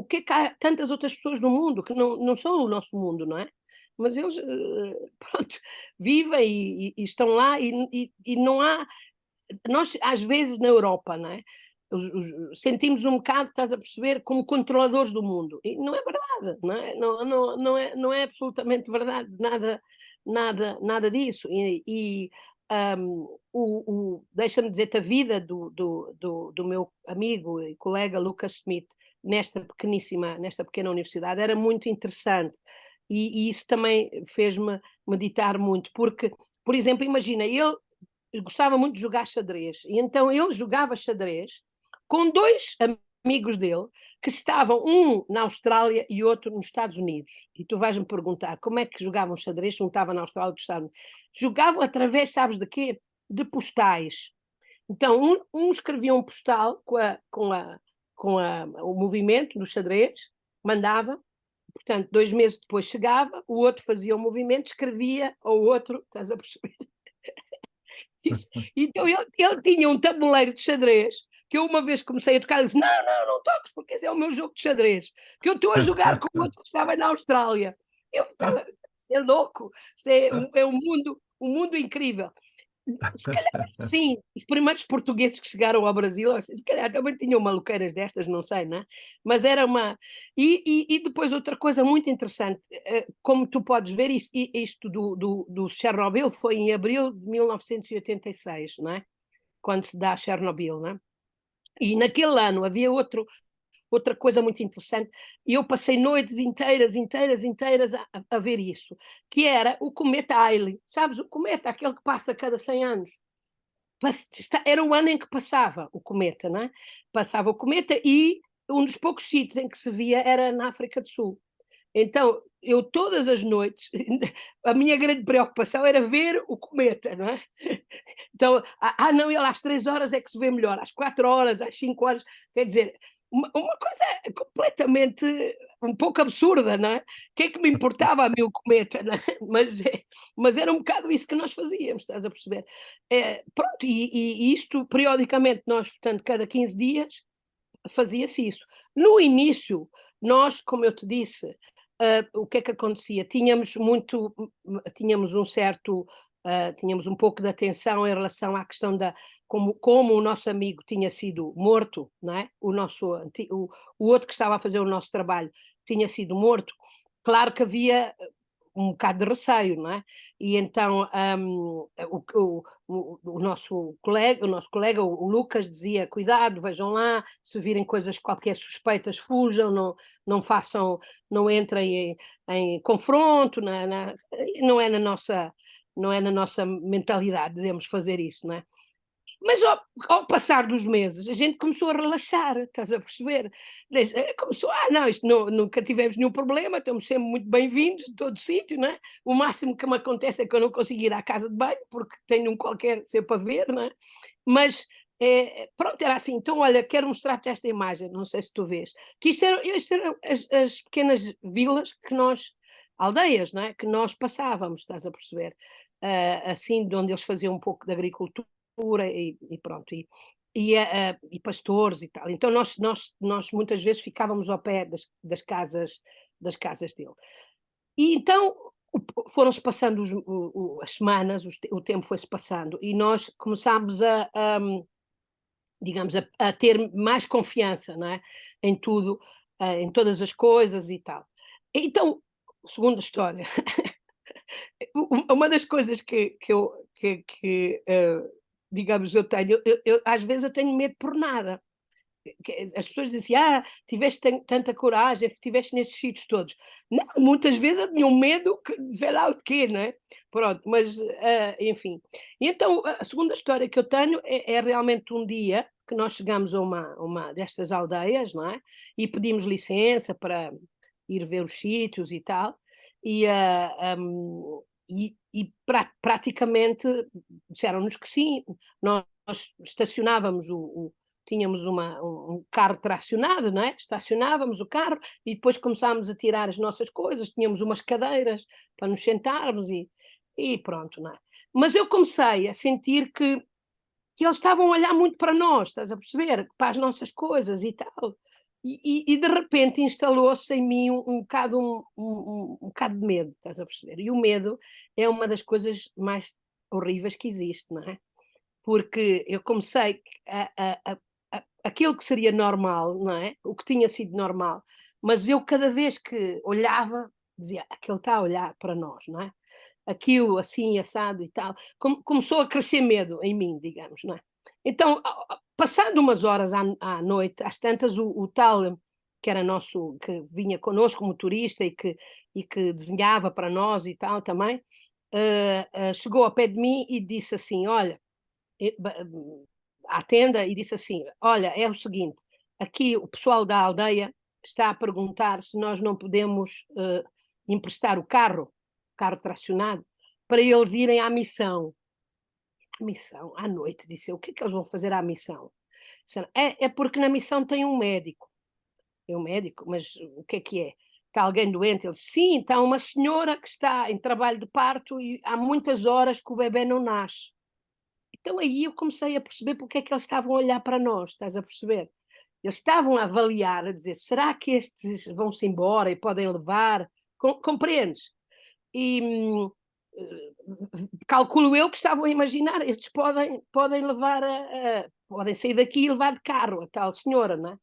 que é que há tantas outras pessoas no mundo que não são o nosso mundo, não é? Mas eles, pronto, vivem e estão lá e não há. Nós, às vezes, na Europa, não é? Sentimos um bocado, estás a perceber, como controladores do mundo. E não é verdade, não é? Não é absolutamente verdade, nada disso. Deixa-me dizer-te, a vida do meu amigo e colega Lucas Smith nesta pequena universidade era muito interessante. E isso também fez-me meditar muito, porque, por exemplo, imagina, ele gostava muito de jogar xadrez, e então ele jogava xadrez com dois amigos dele que estavam, um na Austrália e outro nos Estados Unidos. E tu vais-me perguntar como é que jogavam xadrez se um estava na Austrália e outro Estados Unidos. Jogavam através, sabes de quê? De postais. Então, um escrevia um postal o movimento do xadrez, mandava, portanto, 2 meses depois chegava, o outro fazia o movimento, escrevia ao outro, estás a perceber? Isso. Então ele tinha um tabuleiro de xadrez que eu uma vez comecei a tocar e disse: não toques, porque esse é o meu jogo de xadrez, que eu estou a jogar com outro que estava na Austrália. Eu estava, é louco, é um mundo incrível. Se calhar, sim, os primeiros portugueses que chegaram ao Brasil, assim, se calhar também tinham maluqueiras destas, não sei, né? Mas era uma. E depois outra coisa muito interessante, como tu podes ver, isto do Chernobyl foi em abril de 1986, não é? Quando se dá a Chernobyl, não é? E naquele ano havia outra coisa muito interessante, e eu passei noites inteiras a ver isso, que era o cometa Halley. Sabes, o cometa, aquele que passa a cada 100 anos. Era o ano em que passava o cometa, não é? Passava o cometa e um dos poucos sítios em que se via era na África do Sul. Então, eu todas as noites, a minha grande preocupação era ver o cometa, não é? Então, não, ele às 3 horas é que se vê melhor, às 4 horas, às 5 horas, quer dizer, uma coisa completamente um pouco absurda, não é? O que é que me importava a mim o cometa, não é? Mas era um bocado isso que nós fazíamos, estás a perceber? Pronto, e isto periodicamente, nós, portanto, cada 15 dias fazia-se isso. No início, nós, como eu te disse, o que é que acontecia? Tínhamos um certo, tínhamos um pouco de atenção em relação à questão da como o nosso amigo tinha sido morto, não é? O outro que estava a fazer o nosso trabalho tinha sido morto. Claro que havia um bocado de receio, não é? E então o nosso colega, o Lucas, dizia: cuidado, vejam lá, se virem coisas qualquer suspeitas, fujam, não façam, não entrem em confronto, não é na nossa mentalidade, devemos fazer isso, não é? Mas ao passar dos meses, a gente começou a relaxar, estás a perceber? Começou, não, isto nunca tivemos nenhum problema, estamos sempre muito bem-vindos de todo sítio, não é? O máximo que me acontece é que eu não consigo ir à casa de banho, porque tenho um qualquer sempre a ver, não é? Mas, pronto, era assim, então olha, quero mostrar-te esta imagem, não sei se tu vês, que isto eram as pequenas vilas que nós, aldeias, não é? Que nós passávamos, estás a perceber? assim, de onde eles faziam um pouco de agricultura e pronto, e pastores e tal. Então nós muitas vezes ficávamos ao pé das casas dele. E então foram-se passando as semanas, o tempo foi-se passando e nós começámos digamos, a ter mais confiança, não é? Em tudo, em todas as coisas e tal. Então, segunda história, uma das coisas digamos, eu tenho, às vezes eu tenho medo por nada. As pessoas dizem assim: tiveste tanta coragem, estiveste nestes sítios todos. Não, muitas vezes eu tinha um medo de sei lá o quê, não é? Pronto, mas enfim. E então a segunda história que eu tenho é realmente um dia que nós chegamos a uma destas aldeias, não é? E pedimos licença para ir ver os sítios e tal, praticamente disseram-nos que sim, nós estacionávamos tínhamos um carro tracionado, não é? Estacionávamos o carro e depois começámos a tirar as nossas coisas, tínhamos umas cadeiras para nos sentarmos e pronto, não é? Mas eu comecei a sentir que eles estavam a olhar muito para nós, estás a perceber? Para as nossas coisas e tal. E de repente instalou-se em mim um bocado de medo, estás a perceber? E o medo é uma das coisas mais horríveis que existe, não é? Porque eu comecei aquilo que seria normal, não é? O que tinha sido normal, mas eu cada vez que olhava, dizia, aquele está a olhar para nós, não é? Aquilo assim, assado e tal, começou a crescer medo em mim, digamos, não é? Então, passado umas horas à noite, às tantas, o tal que era nosso, que vinha connosco como turista e que desenhava para nós e tal também, chegou ao pé de mim e disse assim, olha, à tenda e disse assim, olha, é o seguinte, aqui o pessoal da aldeia está a perguntar se nós não podemos emprestar o carro tracionado, para eles irem à missão. A missão, à noite, disse eu, o que é que eles vão fazer à missão? Disseram, é porque na missão tem um médico. É um médico, mas o que é que é? Está alguém doente? Eles, sim, está uma senhora que está em trabalho de parto e há muitas horas que o bebê não nasce. Então aí eu comecei a perceber porque é que eles estavam a olhar para nós, estás a perceber? Eles estavam a avaliar, a dizer, será que estes vão-se embora e podem levar? Compreendes? E calculo eu que estavam a imaginar, estes podem levar, podem sair daqui e levar de carro a tal senhora, não é?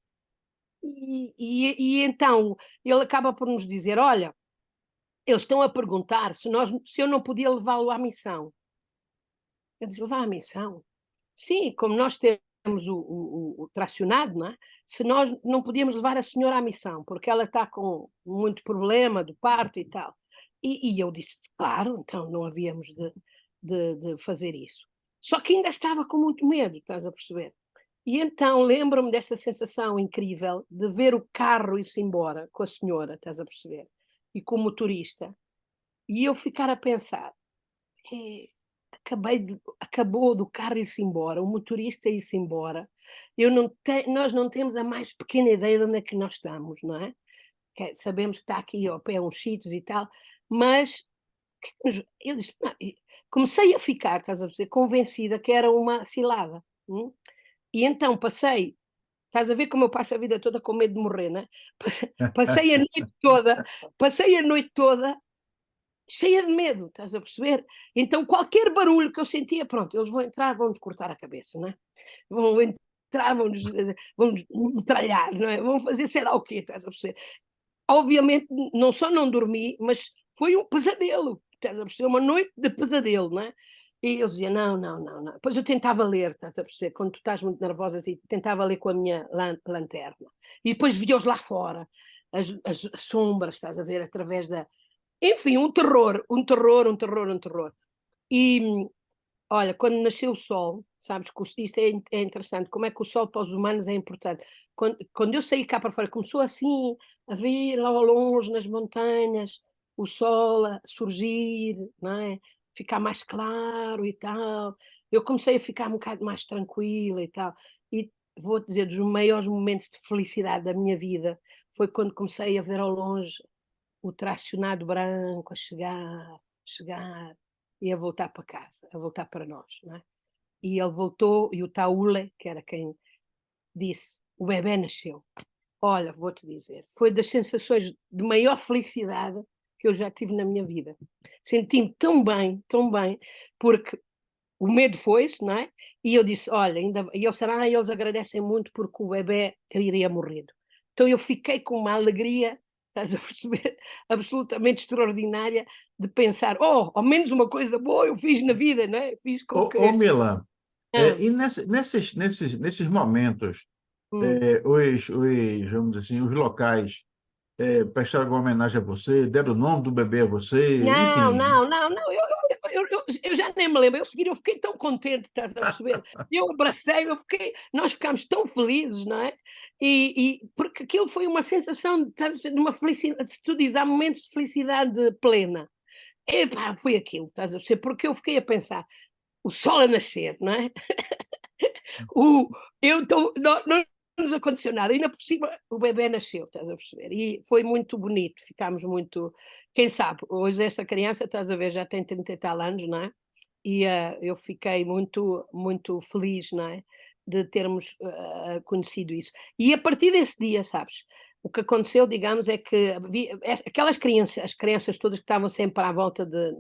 E então ele acaba por nos dizer, olha, eles estão a perguntar se eu não podia levá-lo à missão. Eu disse, levar à missão? Sim, como nós temos o tracionado, não é? Se nós não podíamos levar a senhora à missão, porque ela está com muito problema do parto e tal. E eu disse, claro, então não havíamos de fazer isso. Só que ainda estava com muito medo, estás a perceber? E então lembro-me desta sensação incrível de ver o carro ir-se embora com a senhora, estás a perceber? E com o motorista. E eu ficar a pensar, "É, acabou do carro ir-se embora, o motorista ir-se embora, nós não temos a mais pequena ideia de onde é que nós estamos, não é? Sabemos que está aqui ao pé uns sítios e tal, mas eu disse, comecei a ficar, estás a perceber, convencida que era uma cilada. E então estás a ver como eu passo a vida toda com medo de morrer, né? Passei a noite toda, passei a noite toda cheia de medo, estás a perceber? Então qualquer barulho que eu sentia, pronto, eles vão entrar, vão-nos cortar a cabeça, não é? Vão entrar, vão-nos metralhar, não é? Vão fazer sei lá o quê, estás a perceber? Obviamente, não só não dormi, mas foi um pesadelo, estás a perceber? Uma noite de pesadelo, não é? E eu dizia, não, não, não, não. Depois eu tentava ler, estás a perceber? Quando tu estás muito nervosa, assim, tentava ler com a minha lanterna. E depois via-os lá fora, as sombras, estás a ver, através da, enfim, um terror, um terror, um terror, um terror. E olha, quando nasceu o sol, sabes que isto é interessante, como é que o sol para os humanos é importante. Quando eu saí cá para fora, começou assim a ver lá ao longe nas montanhas o sol a surgir, não é? Ficar mais claro e tal. Eu comecei a ficar um bocado mais tranquila e tal. E vou dizer, dos maiores momentos de felicidade da minha vida foi quando comecei a ver ao longe o tracionado branco a chegar, chegar. ia voltar para casa, a voltar para nós, não é? E ele voltou e o Taule, que era quem disse: "O bebé nasceu". Olha, vou-te dizer, foi das sensações de maior felicidade que eu já tive na minha vida. Senti-me tão bem, porque o medo foi-se, não é? E eu disse: "Olha, ainda", e eles disseram: "Eles agradecem muito porque o bebé teria morrido". Então eu fiquei com uma alegria, estás a perceber, absolutamente extraordinária, de pensar: "Oh, ao menos uma coisa boa eu fiz na vida", não é? Fiz com que Ô este Mila, hã, e nesses momentos, hum. vamos dizer assim, os locais, prestaram alguma homenagem a você, deram o nome do bebê a você, Não, enfim. não, não, não, eu já nem me lembro, eu fiquei tão contente, estás a perceber? Eu abracei, nós ficámos tão felizes, não é? Porque aquilo foi uma sensação de, estás a ver, de uma felicidade, se tu dizes, há momentos de felicidade plena. Epá, foi aquilo, estás a perceber? Porque eu fiquei a pensar, o sol a nascer, não é? O eu estou não nos aconteceu nada, ainda por cima o bebé nasceu, estás a perceber? E foi muito bonito, ficámos muito, quem sabe, hoje essa criança, estás a ver, já tem 30 e tal anos, não é? E, eu fiquei muito feliz, não é, de termos, conhecido isso. E a partir desse dia, sabes, o que aconteceu, digamos, é que havia aquelas crianças, as crianças todas que estavam sempre à volta de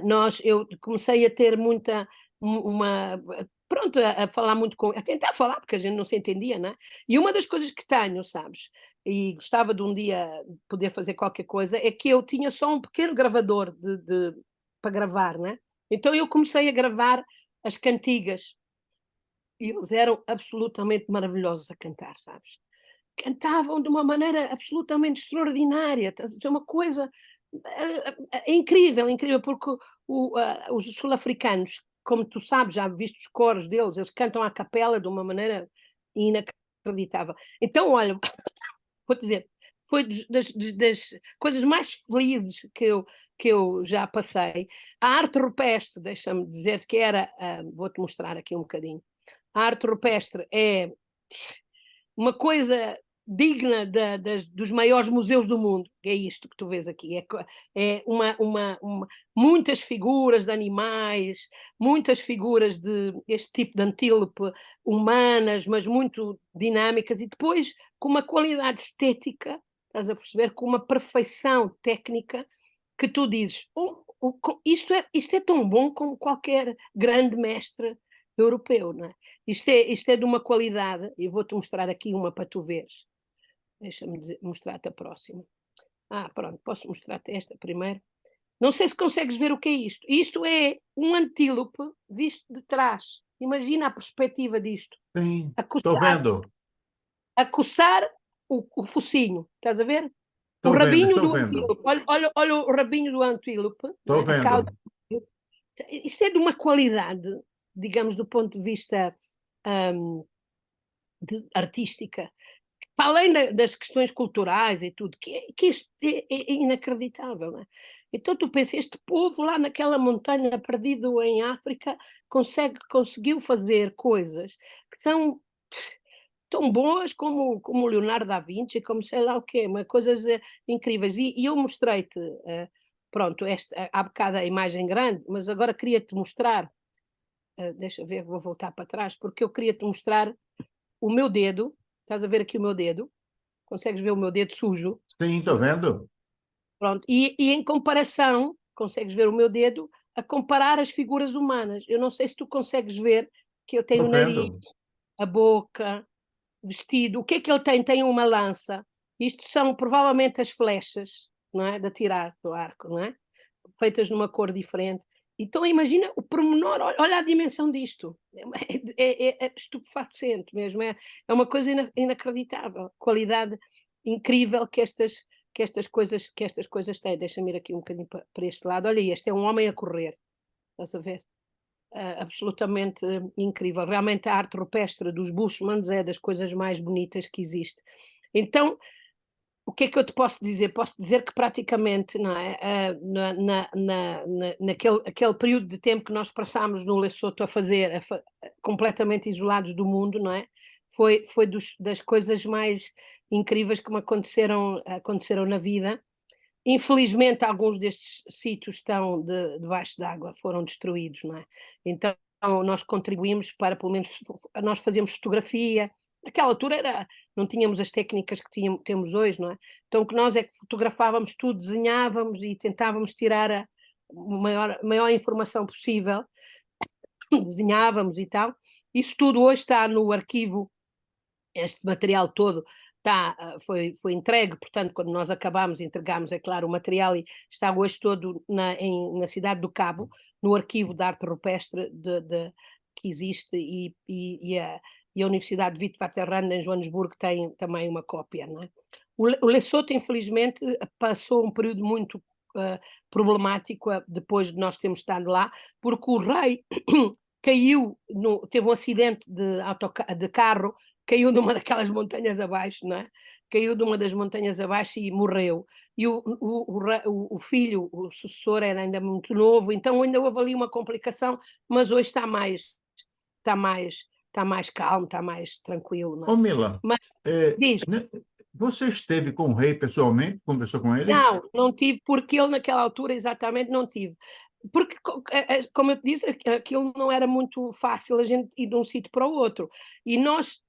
nós, eu comecei a ter muita uma pronto, a falar muito com, a tentar falar, porque a gente não se entendia, né? E uma das coisas que tenho, sabes, e gostava de um dia poder fazer qualquer coisa, é que eu tinha só um pequeno gravador para gravar, né? Então eu comecei a gravar as cantigas e eles eram absolutamente maravilhosos a cantar, sabes? Cantavam de uma maneira absolutamente extraordinária, estás a ver, uma coisa, incrível, incrível, porque os sul-africanos, como tu sabes, já viste os coros deles, eles cantam à capela de uma maneira inacreditável. Então, olha, vou dizer, foi das coisas mais felizes que eu já passei. A arte rupestre, deixa-me dizer que era, vou-te mostrar aqui um bocadinho. A arte rupestre é uma coisa digna dos maiores museus do mundo, é isto que tu vês aqui, é muitas figuras de animais, muitas figuras de este tipo de antílope humanas, mas muito dinâmicas, e depois com uma qualidade estética, estás a perceber, com uma perfeição técnica, que tu dizes: isto é tão bom como qualquer grande mestre europeu, não é?" Isto é de uma qualidade, e vou-te mostrar aqui uma para tu veres. Deixa-me mostrar-te a próxima. Pronto, posso mostrar-te esta primeiro. Não sei se consegues ver o que é isto. Isto é um antílope visto de trás. Imagina a perspectiva disto. Sim, A estou coçar, vendo, a coçar o focinho. Estás a ver? O estou vendo, rabinho estou do vendo, antílope. Olha o rabinho do antílope, não estou é? A cauda. vendo. Isto é de uma qualidade, digamos, do ponto de vista hum, artística, para além das questões culturais e tudo, que isto é inacreditável, não é? Então tu pensas, este povo lá naquela montanha perdido em África conseguiu fazer coisas que são tão boas como o Leonardo da Vinci, como sei lá o quê, mas coisas, incríveis. E eu mostrei-te, pronto, há bocado a imagem grande, mas agora queria-te mostrar, deixa ver, vou voltar para trás, porque eu queria-te mostrar o meu dedo, estás a ver aqui o meu dedo? Consegues ver o meu dedo sujo? Sim, estou vendo, Pronto. E em comparação, consegues ver o meu dedo a comparar as figuras humanas. Eu não sei se tu consegues ver que eu tenho estou o nariz, vendo. a boca, vestido. O que é que ele tem? Tem uma lança. Isto são provavelmente as flechas, não é? De atirar do arco, não é? Feitas numa cor diferente. Então imagina o pormenor, olha a dimensão disto. É estupefaciente mesmo, é uma coisa inacreditável, qualidade incrível que estas coisas têm. Deixa-me ir aqui um bocadinho para este lado. Olha, este é um homem a correr, estás a ver? Absolutamente incrível. Realmente a arte rupestre dos Bushmans é das coisas mais bonitas que existe. Então, o que é que eu te posso dizer? Posso dizer que praticamente, não é, naquele período de tempo que nós passámos no Lesoto completamente isolados do mundo, não é? Foi das coisas mais incríveis que me aconteceram na vida, Infelizmente, alguns destes sítios estão debaixo d'água, foram destruídos, não é? Então, nós contribuímos para, pelo menos, nós fazíamos fotografia. Naquela altura não tínhamos as técnicas que temos hoje, não é? Então, o que nós é que fotografávamos tudo, desenhávamos e tentávamos tirar a maior informação possível, desenhávamos e tal. Isso tudo hoje está no arquivo, este material todo foi entregue, portanto, quando nós acabámos, entregámos, é claro, o material, e está hoje todo na cidade do Cabo, no arquivo de arte rupestre que existe, e a Universidade de Witwatersrand em Joanesburgo tem também uma cópia, não é? O Lesoto, infelizmente, passou um período muito problemático depois de nós termos estado lá, porque o rei caiu, teve um acidente de carro, caiu numa daquelas montanhas abaixo, não é? Caiu de uma das montanhas abaixo e morreu. E o filho, o sucessor, era ainda muito novo, então ainda houve ali uma complicação, mas hoje está mais calmo, está mais tranquilo, não é? Ô, Mila, Mas diz. né, você esteve com o rei pessoalmente, conversou com ele? Não tive, porque ele naquela altura exatamente não tive. Porque, como eu te disse, aquilo não era muito fácil a gente ir de um sítio para o outro. E nós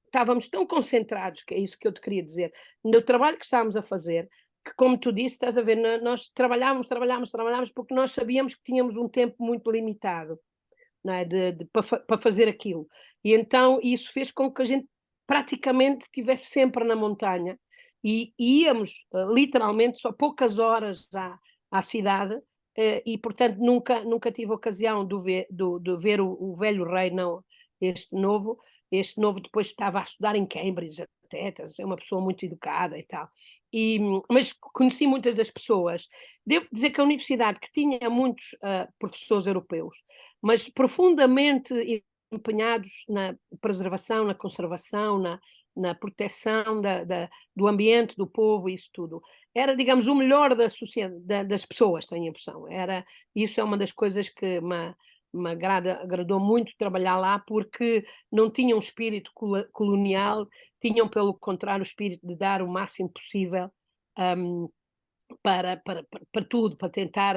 estávamos tão concentrados, que é isso que eu te queria dizer, no trabalho que estávamos a fazer, que, como tu disse, estás a ver, nós trabalhávamos, porque nós sabíamos que tínhamos um tempo muito limitado, não é? Para fazer aquilo. E então isso fez com que a gente praticamente estivesse sempre na montanha, e íamos literalmente só poucas horas à cidade, e portanto nunca tive ocasião de ver o velho rei, não este novo. Este novo depois estava a estudar em Cambridge, até, é uma pessoa muito educada e tal. Mas conheci muitas das pessoas. Devo dizer que a universidade, que tinha muitos professores europeus, mas profundamente empenhados na preservação, na conservação, na proteção do ambiente, do povo, isso tudo. Era, digamos, o melhor das pessoas, tenho a impressão. Isso é uma das coisas que me agradou muito trabalhar lá, porque não tinham um espírito colonial, tinham, pelo contrário, o espírito de dar o máximo possível para tudo, para tentar,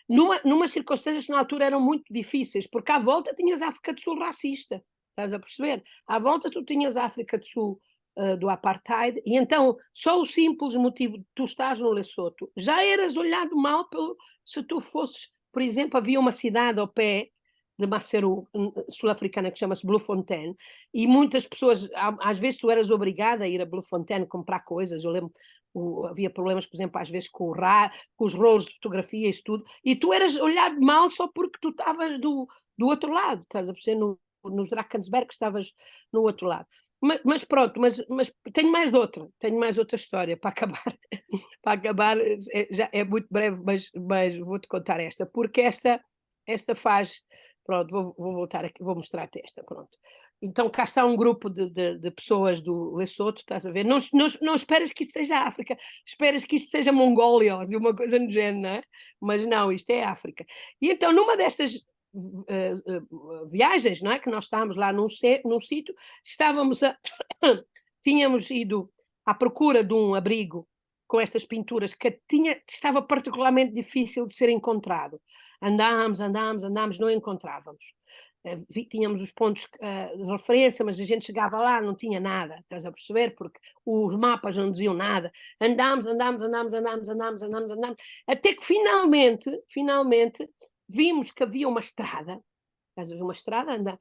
numas circunstâncias que na altura eram muito difíceis, porque à volta tinhas a África do Sul racista, estás a perceber? À volta tu tinhas a África do Sul do apartheid, e então só o simples motivo de tu estás no Lesoto, já eras olhado mal se tu fosses, por exemplo, havia uma cidade ao pé de Maseru, sul-africana, que chama-se Bloemfontein, e muitas pessoas, às vezes tu eras obrigada a ir a Bloemfontein comprar coisas. Eu lembro, havia problemas, por exemplo, às vezes com os rolos de fotografia, isso tudo, e tu eras olhado mal só porque tu estavas do outro lado, estás a perceber, nos Drakensberg, estavas no outro lado. Mas pronto, mas tenho mais outra história para acabar. Para acabar, já é muito breve, mas vou-te contar esta, porque esta faz. Pronto, vou voltar aqui, vou mostrar-te esta, pronto. Então cá está um grupo de pessoas do Lesoto, estás a ver? Não esperas que isso seja África, esperas que isto seja Mongólia, ou uma coisa no género, não é? Mas não, isto é África. E então, numa destas viagens, não é? Que nós estávamos lá num sítio, tínhamos ido à procura de um abrigo com estas pinturas que estava particularmente difícil de ser encontrado. Andámos, não encontrávamos. Tínhamos os pontos de referência, mas a gente chegava lá, não tinha nada, estás a perceber? Porque os mapas não diziam nada. Andámos, até que finalmente vimos que havia uma estrada, estás a ver, uma estrada,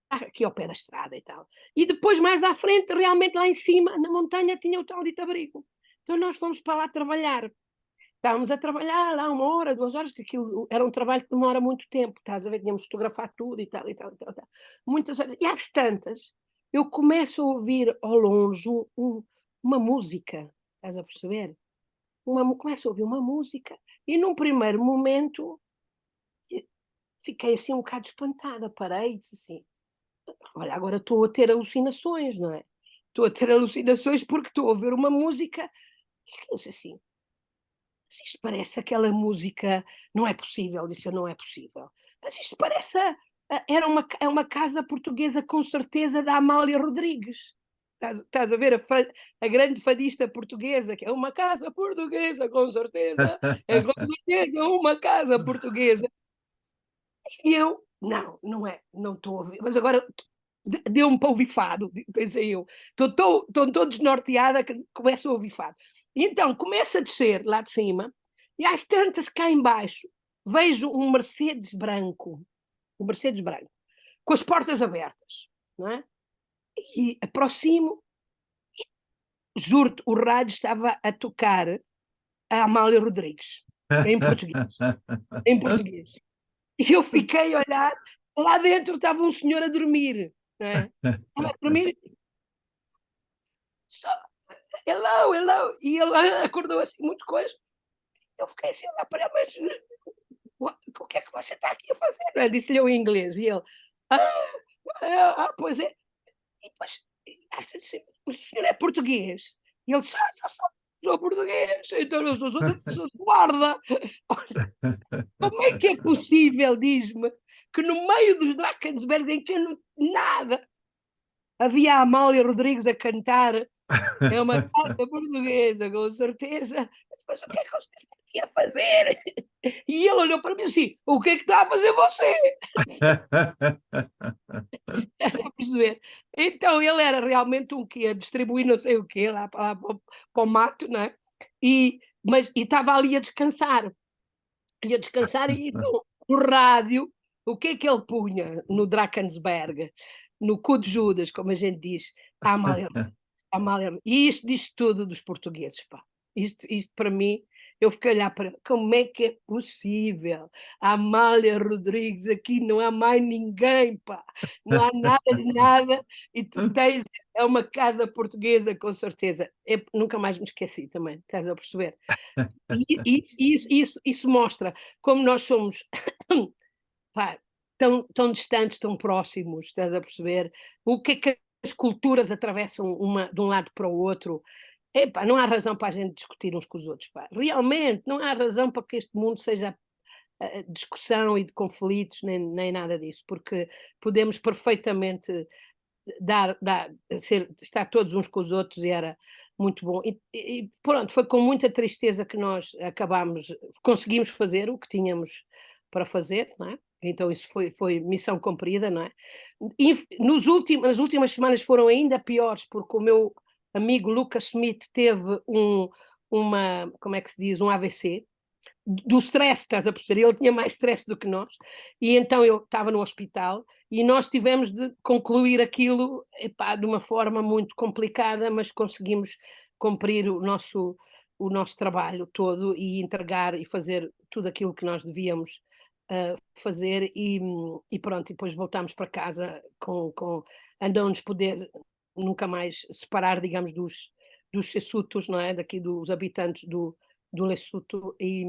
aqui ao pé da estrada e tal. E depois, mais à frente, realmente lá em cima, na montanha, tinha o tal dito abrigo. Então nós fomos para lá trabalhar. Estávamos a trabalhar lá 1 hora, 2 horas, que aquilo era um trabalho que demora muito tempo, estás a ver, tínhamos de fotografar tudo e tal. Muitas horas. E às tantas, eu começo a ouvir ao longe uma música, estás a perceber? Começo a ouvir uma música, e num primeiro momento fiquei assim um bocado espantada, parei e disse assim, olha, agora estou a ter alucinações, não é? Estou a ter alucinações porque estou a ouvir uma música, e eu disse assim, mas isto parece aquela música, não é possível, disse eu, não é possível, mas isto parece, é uma casa portuguesa com certeza da Amália Rodrigues, Estás a ver a grande fadista portuguesa, que é uma casa portuguesa, com certeza, é com certeza uma casa portuguesa. E eu, não, não é, não estou a ouvir, mas agora deu-me para ouvir fado, pensei eu, estou tão desnorteada que começo a ouvir fado. E então começo a descer lá de cima, e às tantas cá embaixo vejo um Mercedes branco, com as portas abertas, não é? E aproximo, juro-te, o rádio estava a tocar a Amália Rodrigues, em português, em português. E eu fiquei a olhar, lá dentro estava um senhor a dormir, não é? Estava a dormir, só, hello, hello, e ele acordou assim muito coisa. Eu fiquei assim a olhar para ele, mas o que é que você está aqui a fazer? Eu disse-lhe eu em inglês, e ele, pois é. E depois, mas o senhor é português? E ele disse, eu sou português, então eu sou de guarda. Olha, como é que é possível, diz-me, que no meio dos Drakensberg, em que nada, havia a Amália Rodrigues a cantar, é uma casa portuguesa, com certeza. Mas o que é que você está aqui a fazer? E ele olhou para mim assim, o que é que está a fazer você? Estás a perceber? Então ele era realmente um que ia distribuir não sei o quê lá para o mato, não é? Mas estava ali a descansar. Ia descansar e no rádio, o que é que ele punha no Drakensberg? No cu de Judas, como a gente diz, a Amália. E isto diz tudo dos portugueses, pá. Isto para mim, eu fiquei a olhar para ele, como é que é possível? A Amália Rodrigues, aqui não há mais ninguém, pá. Não há nada de nada, e tu tens, é uma casa portuguesa, com certeza. Eu nunca mais me esqueci também, estás a perceber? E isso mostra como nós somos, pá, tão distantes, tão próximos, estás a perceber? O que é que as culturas atravessam uma de um lado para o outro. Epá, não há razão para a gente discutir uns com os outros, pá. Realmente, não há razão para que este mundo seja discussão e de conflitos, nem nada disso, porque podemos perfeitamente estar todos uns com os outros e era muito bom. E pronto, foi com muita tristeza que nós conseguimos fazer o que tínhamos para fazer, não é? Então isso foi missão cumprida, não é? Nas últimas semanas foram ainda piores, porque o meu amigo Lucas Smith teve como é que se diz, um AVC, do stress, estás a perceber? Ele tinha mais stress do que nós, e então ele estava no hospital, e nós tivemos de concluir aquilo, epá, de uma forma muito complicada, mas conseguimos cumprir o nosso trabalho todo e entregar e fazer tudo aquilo que nós devíamos fazer, e pronto, e depois voltámos para casa a não nos poder nunca mais separar, digamos, dos Sessutos, não é? Daqui dos habitantes do Lesotho e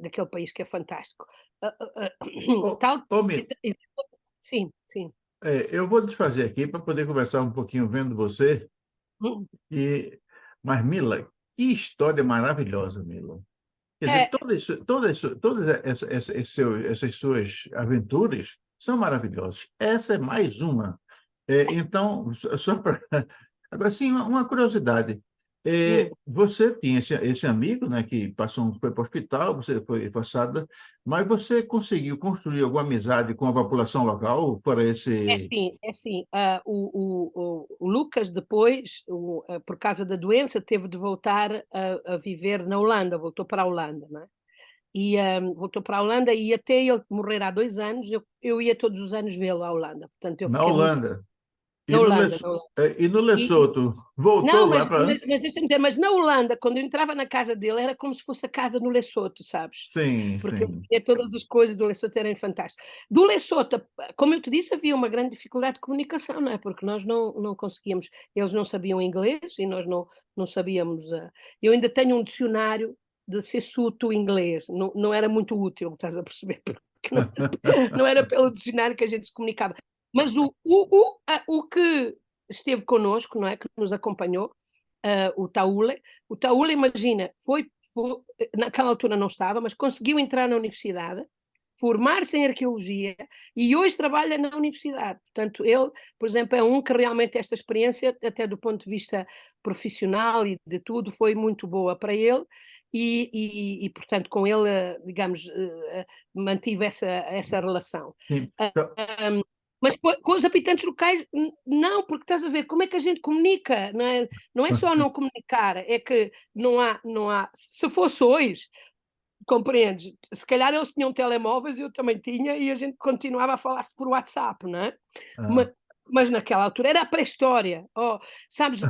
daquele país que é fantástico. Tal, Mila, sim, sim. eu vou desfazer aqui para poder conversar um pouquinho vendo você. Hum, E, mas, Mila, que história maravilhosa, Mila. Quer dizer, É, essas suas aventuras são maravilhosas. Essa é mais uma. Então, só para. Agora, sim, uma curiosidade. hum. Você tinha esse amigo, né, que foi para o hospital, você foi forçada, mas você conseguiu construir alguma amizade com a população local para esse. É assim, o Lucas depois, por causa da doença, teve de voltar a viver na Holanda, voltou para a Holanda, não é? E voltou para a Holanda, e até ele morrer há 2 anos, eu ia todos os anos vê-lo à Holanda, portanto eu Na fiquei muito Holanda. na Holanda, na Holanda. E no E, Lesoto, voltou Não, lá para. mas deixa-me dizer, mas na Holanda, quando eu entrava na casa dele, era como se fosse a casa no Lesoto, sabes? Sim, Porque ele sim. tinha todas as coisas do Lesoto, eram fantásticas. Do Lesoto, como eu te disse, havia uma grande dificuldade de comunicação, não é? Porque nós não conseguíamos, eles não sabiam inglês e nós não sabíamos. Eu ainda tenho um dicionário de Sessuto inglês, não era muito útil, estás a perceber? Porque não era pelo dicionário que a gente se comunicava. Mas o que esteve connosco, não é? Que nos acompanhou, o Taule, imagina, naquela altura não estava, mas conseguiu entrar na universidade, formar-se em arqueologia e hoje trabalha na universidade. Portanto, ele, por exemplo, é um que realmente esta experiência, até do ponto de vista profissional e de tudo, foi muito boa para ele e portanto, com ele, digamos, mantive essa relação. Sim. Mas com os habitantes locais, não, porque estás a ver como é que a gente comunica, não é? Não é só não comunicar, é que não há. Se fosse hoje, compreendes? Se calhar eles tinham telemóveis, eu também tinha, e a gente continuava a falar-se por WhatsApp, não é? Ah. Mas naquela altura era a pré-história. Oh, sabes,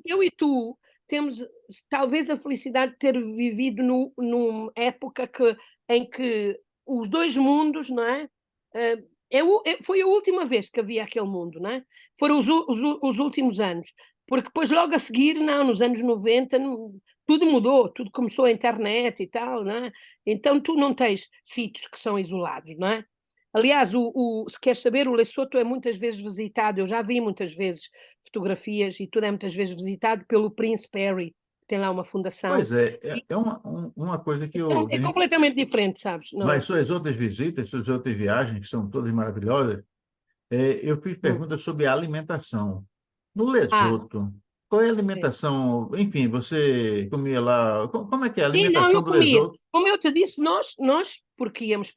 eu e tu, temos talvez a felicidade de ter vivido numa época em que os dois mundos, não é? Foi a última vez que havia aquele mundo, não é? Foram os últimos anos. Porque depois, logo a seguir, não, nos anos 90, tudo mudou, tudo começou a internet e tal, não é? Então tu não tens sítios que são isolados, não é? Aliás, se queres saber, o Lesoto é muitas vezes visitado, eu já vi muitas vezes fotografias e tudo é muitas vezes visitado pelo Príncipe Harry, que tem lá uma fundação. Pois é, é uma coisa que Então, eu... é completamente diferente, sabes? Não Mas é? suas outras visitas, suas outras viagens, que são todas maravilhosas, eu fiz Hum. perguntas sobre a alimentação. No Ah, Lesoto, qual é a sim. alimentação? Enfim, você comia lá. Como é que é a Sim, não, alimentação eu do comia. Lesoto? Como eu te disse, nós porque íamos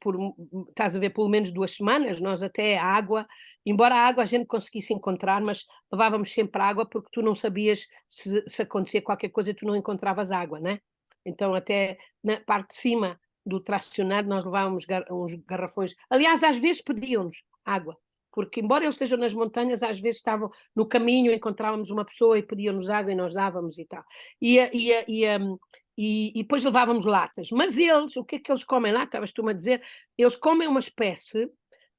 estás a ver, pelo menos 2 semanas, nós até a água, embora a água a gente conseguisse encontrar, mas levávamos sempre água porque tu não sabias se acontecia qualquer coisa e tu não encontravas água, né? Então até na parte de cima do tracionado nós levávamos uns garrafões. Aliás, às vezes pediam-nos água, porque embora eles estejam nas montanhas, às vezes estavam no caminho, encontrávamos uma pessoa e pediam-nos água e nós dávamos e tal. E depois levávamos latas. Mas eles, o que é que eles comem lá? Estavas-tu-me a dizer, eles comem uma espécie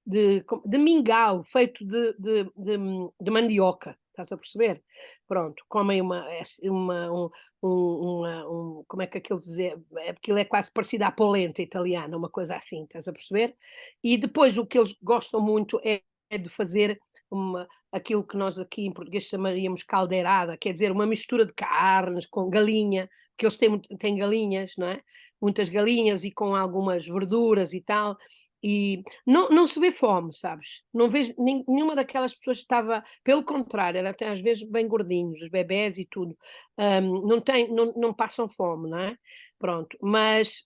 de mingau feito de mandioca, estás a perceber? Pronto, comem como é que aquilo dizer? Aquilo é quase parecido à polenta italiana, uma coisa assim, estás a perceber? E depois o que eles gostam muito é de fazer aquilo que nós aqui em português chamaríamos caldeirada, quer dizer, uma mistura de carnes com galinha, que eles têm galinhas, não é? Muitas galinhas e com algumas verduras e tal, e não se vê fome, sabes? Não vejo nenhuma daquelas pessoas que estava, pelo contrário, era até às vezes bem gordinhos, os bebés e tudo, não passam fome, não é? Pronto, mas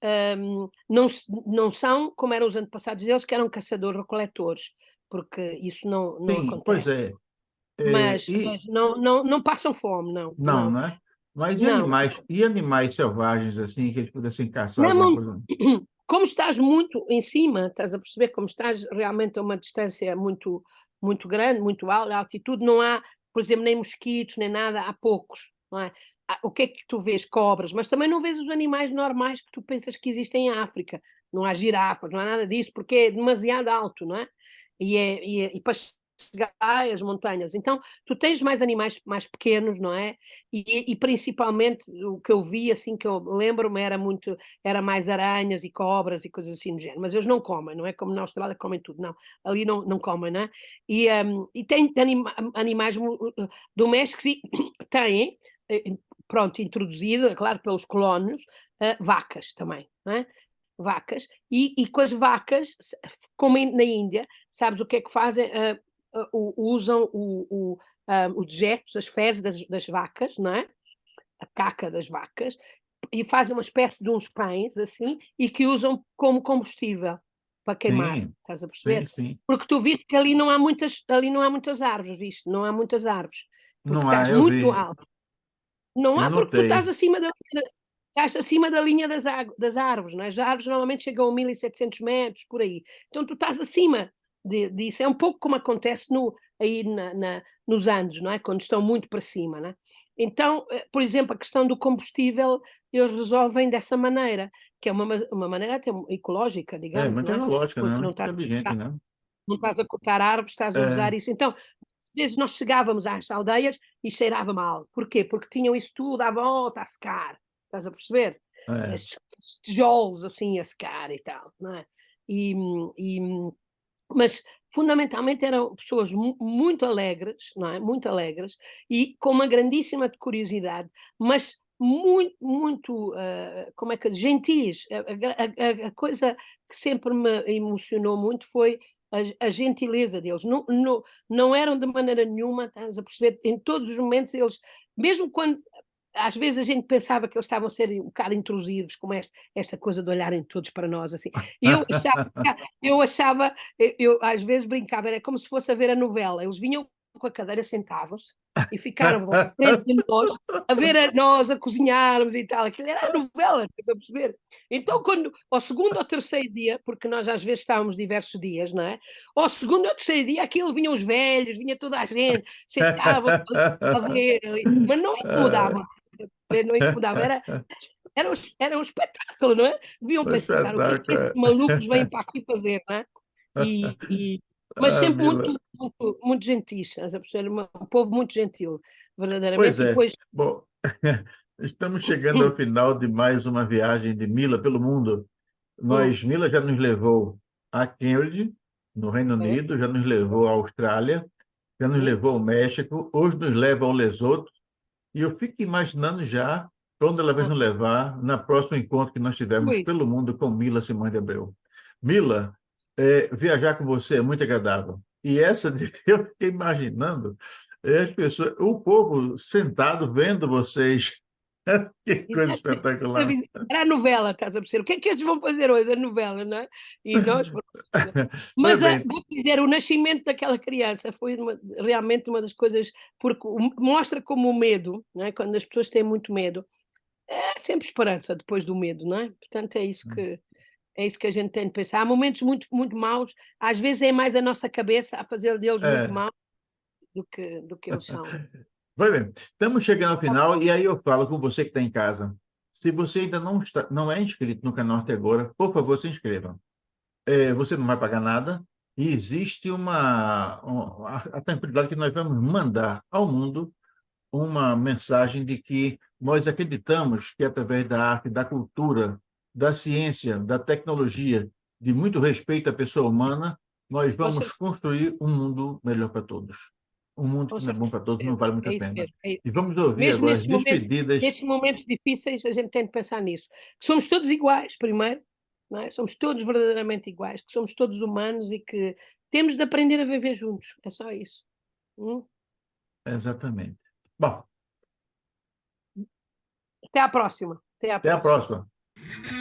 não são como eram os antepassados deles, que eram caçadores-recoletores, porque isso não Sim, pois acontece. é. Mas não passam fome, não, Não, não, né? Mas não. e animais selvagens, assim, que eles pudessem caçar Na alguma mon coisa? Como estás muito em cima, estás a perceber, como estás realmente a uma distância muito grande, muito alta, a altitude, não há, por exemplo, nem mosquitos, nem nada, há poucos, não é? O que é que tu vês? Cobras, mas também não vês os animais normais que tu pensas que existem em África. Não há girafas, não há nada disso, porque é demasiado alto, não é? E para chegar às montanhas. Então, tu tens mais animais mais pequenos, não é? E principalmente o que eu vi, assim, que eu lembro-me, era mais aranhas e cobras e coisas assim do género, mas eles não comem, não é como na Austrália comem tudo, não, ali não comem, né? E tem animais domésticos e têm, pronto, introduzido, é claro, pelos colónios, vacas também, não é? Vacas, e com as vacas, como na Índia, sabes o que é que fazem? Usam os dejetos, as fezes das vacas, não é? A caca das vacas, e fazem uma espécie de uns pães assim, e que usam como combustível para queimar, Sim, estás a sim, perceber? sim. Porque tu viste que ali não há muitas árvores, viste? Não há muitas árvores, porque Não há, estás eu muito vi, alto. Não eu há porque tu notei. estás acima da linha das árvores, não é? As árvores normalmente chegam a 1700 metros, por aí. Então tu estás acima disso. É um pouco como acontece aí nos Andes, não é? Quando estão muito para cima, não é? Então, por exemplo, a questão do combustível, eles resolvem dessa maneira, que é uma maneira até ecológica, É, digamos, muito não é? tecnológica, Porque né? Muito inteligente, né? não estás a cortar árvores, estás a É, usar isso. Então, às vezes nós chegávamos às aldeias e cheirava mal. Porquê? Porque tinham isso tudo à volta a secar. Estás a perceber? é. Esses tijolos assim a secar e tal, não é? E, e, mas fundamentalmente eram pessoas muito alegres, não é? Muito alegres e com uma grandíssima curiosidade, mas muito, muito, como é que gentis. A coisa que sempre me emocionou muito foi a gentileza deles. Não eram de maneira nenhuma, estás a perceber? Em todos os momentos eles, mesmo quando às vezes a gente pensava que eles estavam a ser um bocado intrusivos, como esta coisa de olharem todos para nós assim. E eu às vezes brincava, era como se fosse a ver a novela. Eles vinham com a cadeira, sentavam-se e ficaram à frente de nós, a ver nós a cozinharmos e tal. Aquilo era a novela, estás a perceber? Então, quando, ao segundo ou terceiro dia, porque nós às vezes estávamos diversos dias, não é? Ao segundo ou terceiro dia, aquilo vinham os velhos, vinha toda a gente, sentavam a ver, mas não incomodavam, não incomodava, era um espetáculo, não é? Deviam Um pensar o que é que espetáculo. estes malucos vêm para aqui fazer, não é? Mas Ah, sempre Mila. muito gentis, estás a perceber? Um povo muito gentil, Pois verdadeiramente. E é. depois, Bom, estamos chegando ao final de mais uma viagem de Mila pelo mundo. Mila já nos levou a Cambridge, no Reino é, Unido, já nos levou à Austrália, já nos sim, levou ao México, hoje nos leva ao Lesoto, e eu fico imaginando já quando ela vai nos levar na próximo encontro que nós tivermos ui, pelo mundo com Mila Simões de Abreu. Mila, viajar com você é muito agradável. E essa, eu fiquei imaginando as pessoas, o povo sentado vendo vocês. Que coisa espetacular. era a novela, estás a perceber? O que é que eles vão fazer hoje? A novela, não é? E nós, pronto. Pois Mas bem, vou dizer, o nascimento daquela criança foi realmente uma das coisas, porque mostra como o medo, não é? Quando as pessoas têm muito medo, é sempre esperança depois do medo, não é? Portanto, é isso que a gente tem de pensar. Há momentos muito, muito maus, às vezes é mais a nossa cabeça a fazer deles muito é, maus do que eles são. pois bem, estamos chegando ao final e aí eu falo com você que está em casa. Se você ainda não é inscrito no canal até agora, por favor, se inscreva. Você não vai pagar nada e existe a tranquilidade que nós vamos mandar ao mundo uma mensagem de que nós acreditamos que através da arte, da cultura, da ciência, da tecnologia, de muito respeito à pessoa humana, nós Com vamos certeza, construir um mundo melhor para todos. Um mundo com que não é bom para todos, não certeza. vale muito É a isso pena. mesmo, é isso E mesmo. vamos ouvir Mesmo agora as despedidas. nestes momentos difíceis, a gente tem de pensar nisso. Que somos todos iguais, primeiro, não é? Somos todos verdadeiramente iguais, que somos todos humanos e que temos de aprender a viver juntos. É só isso. Hum? Exatamente. Bom, Até à próxima. Até à até a próxima. próxima.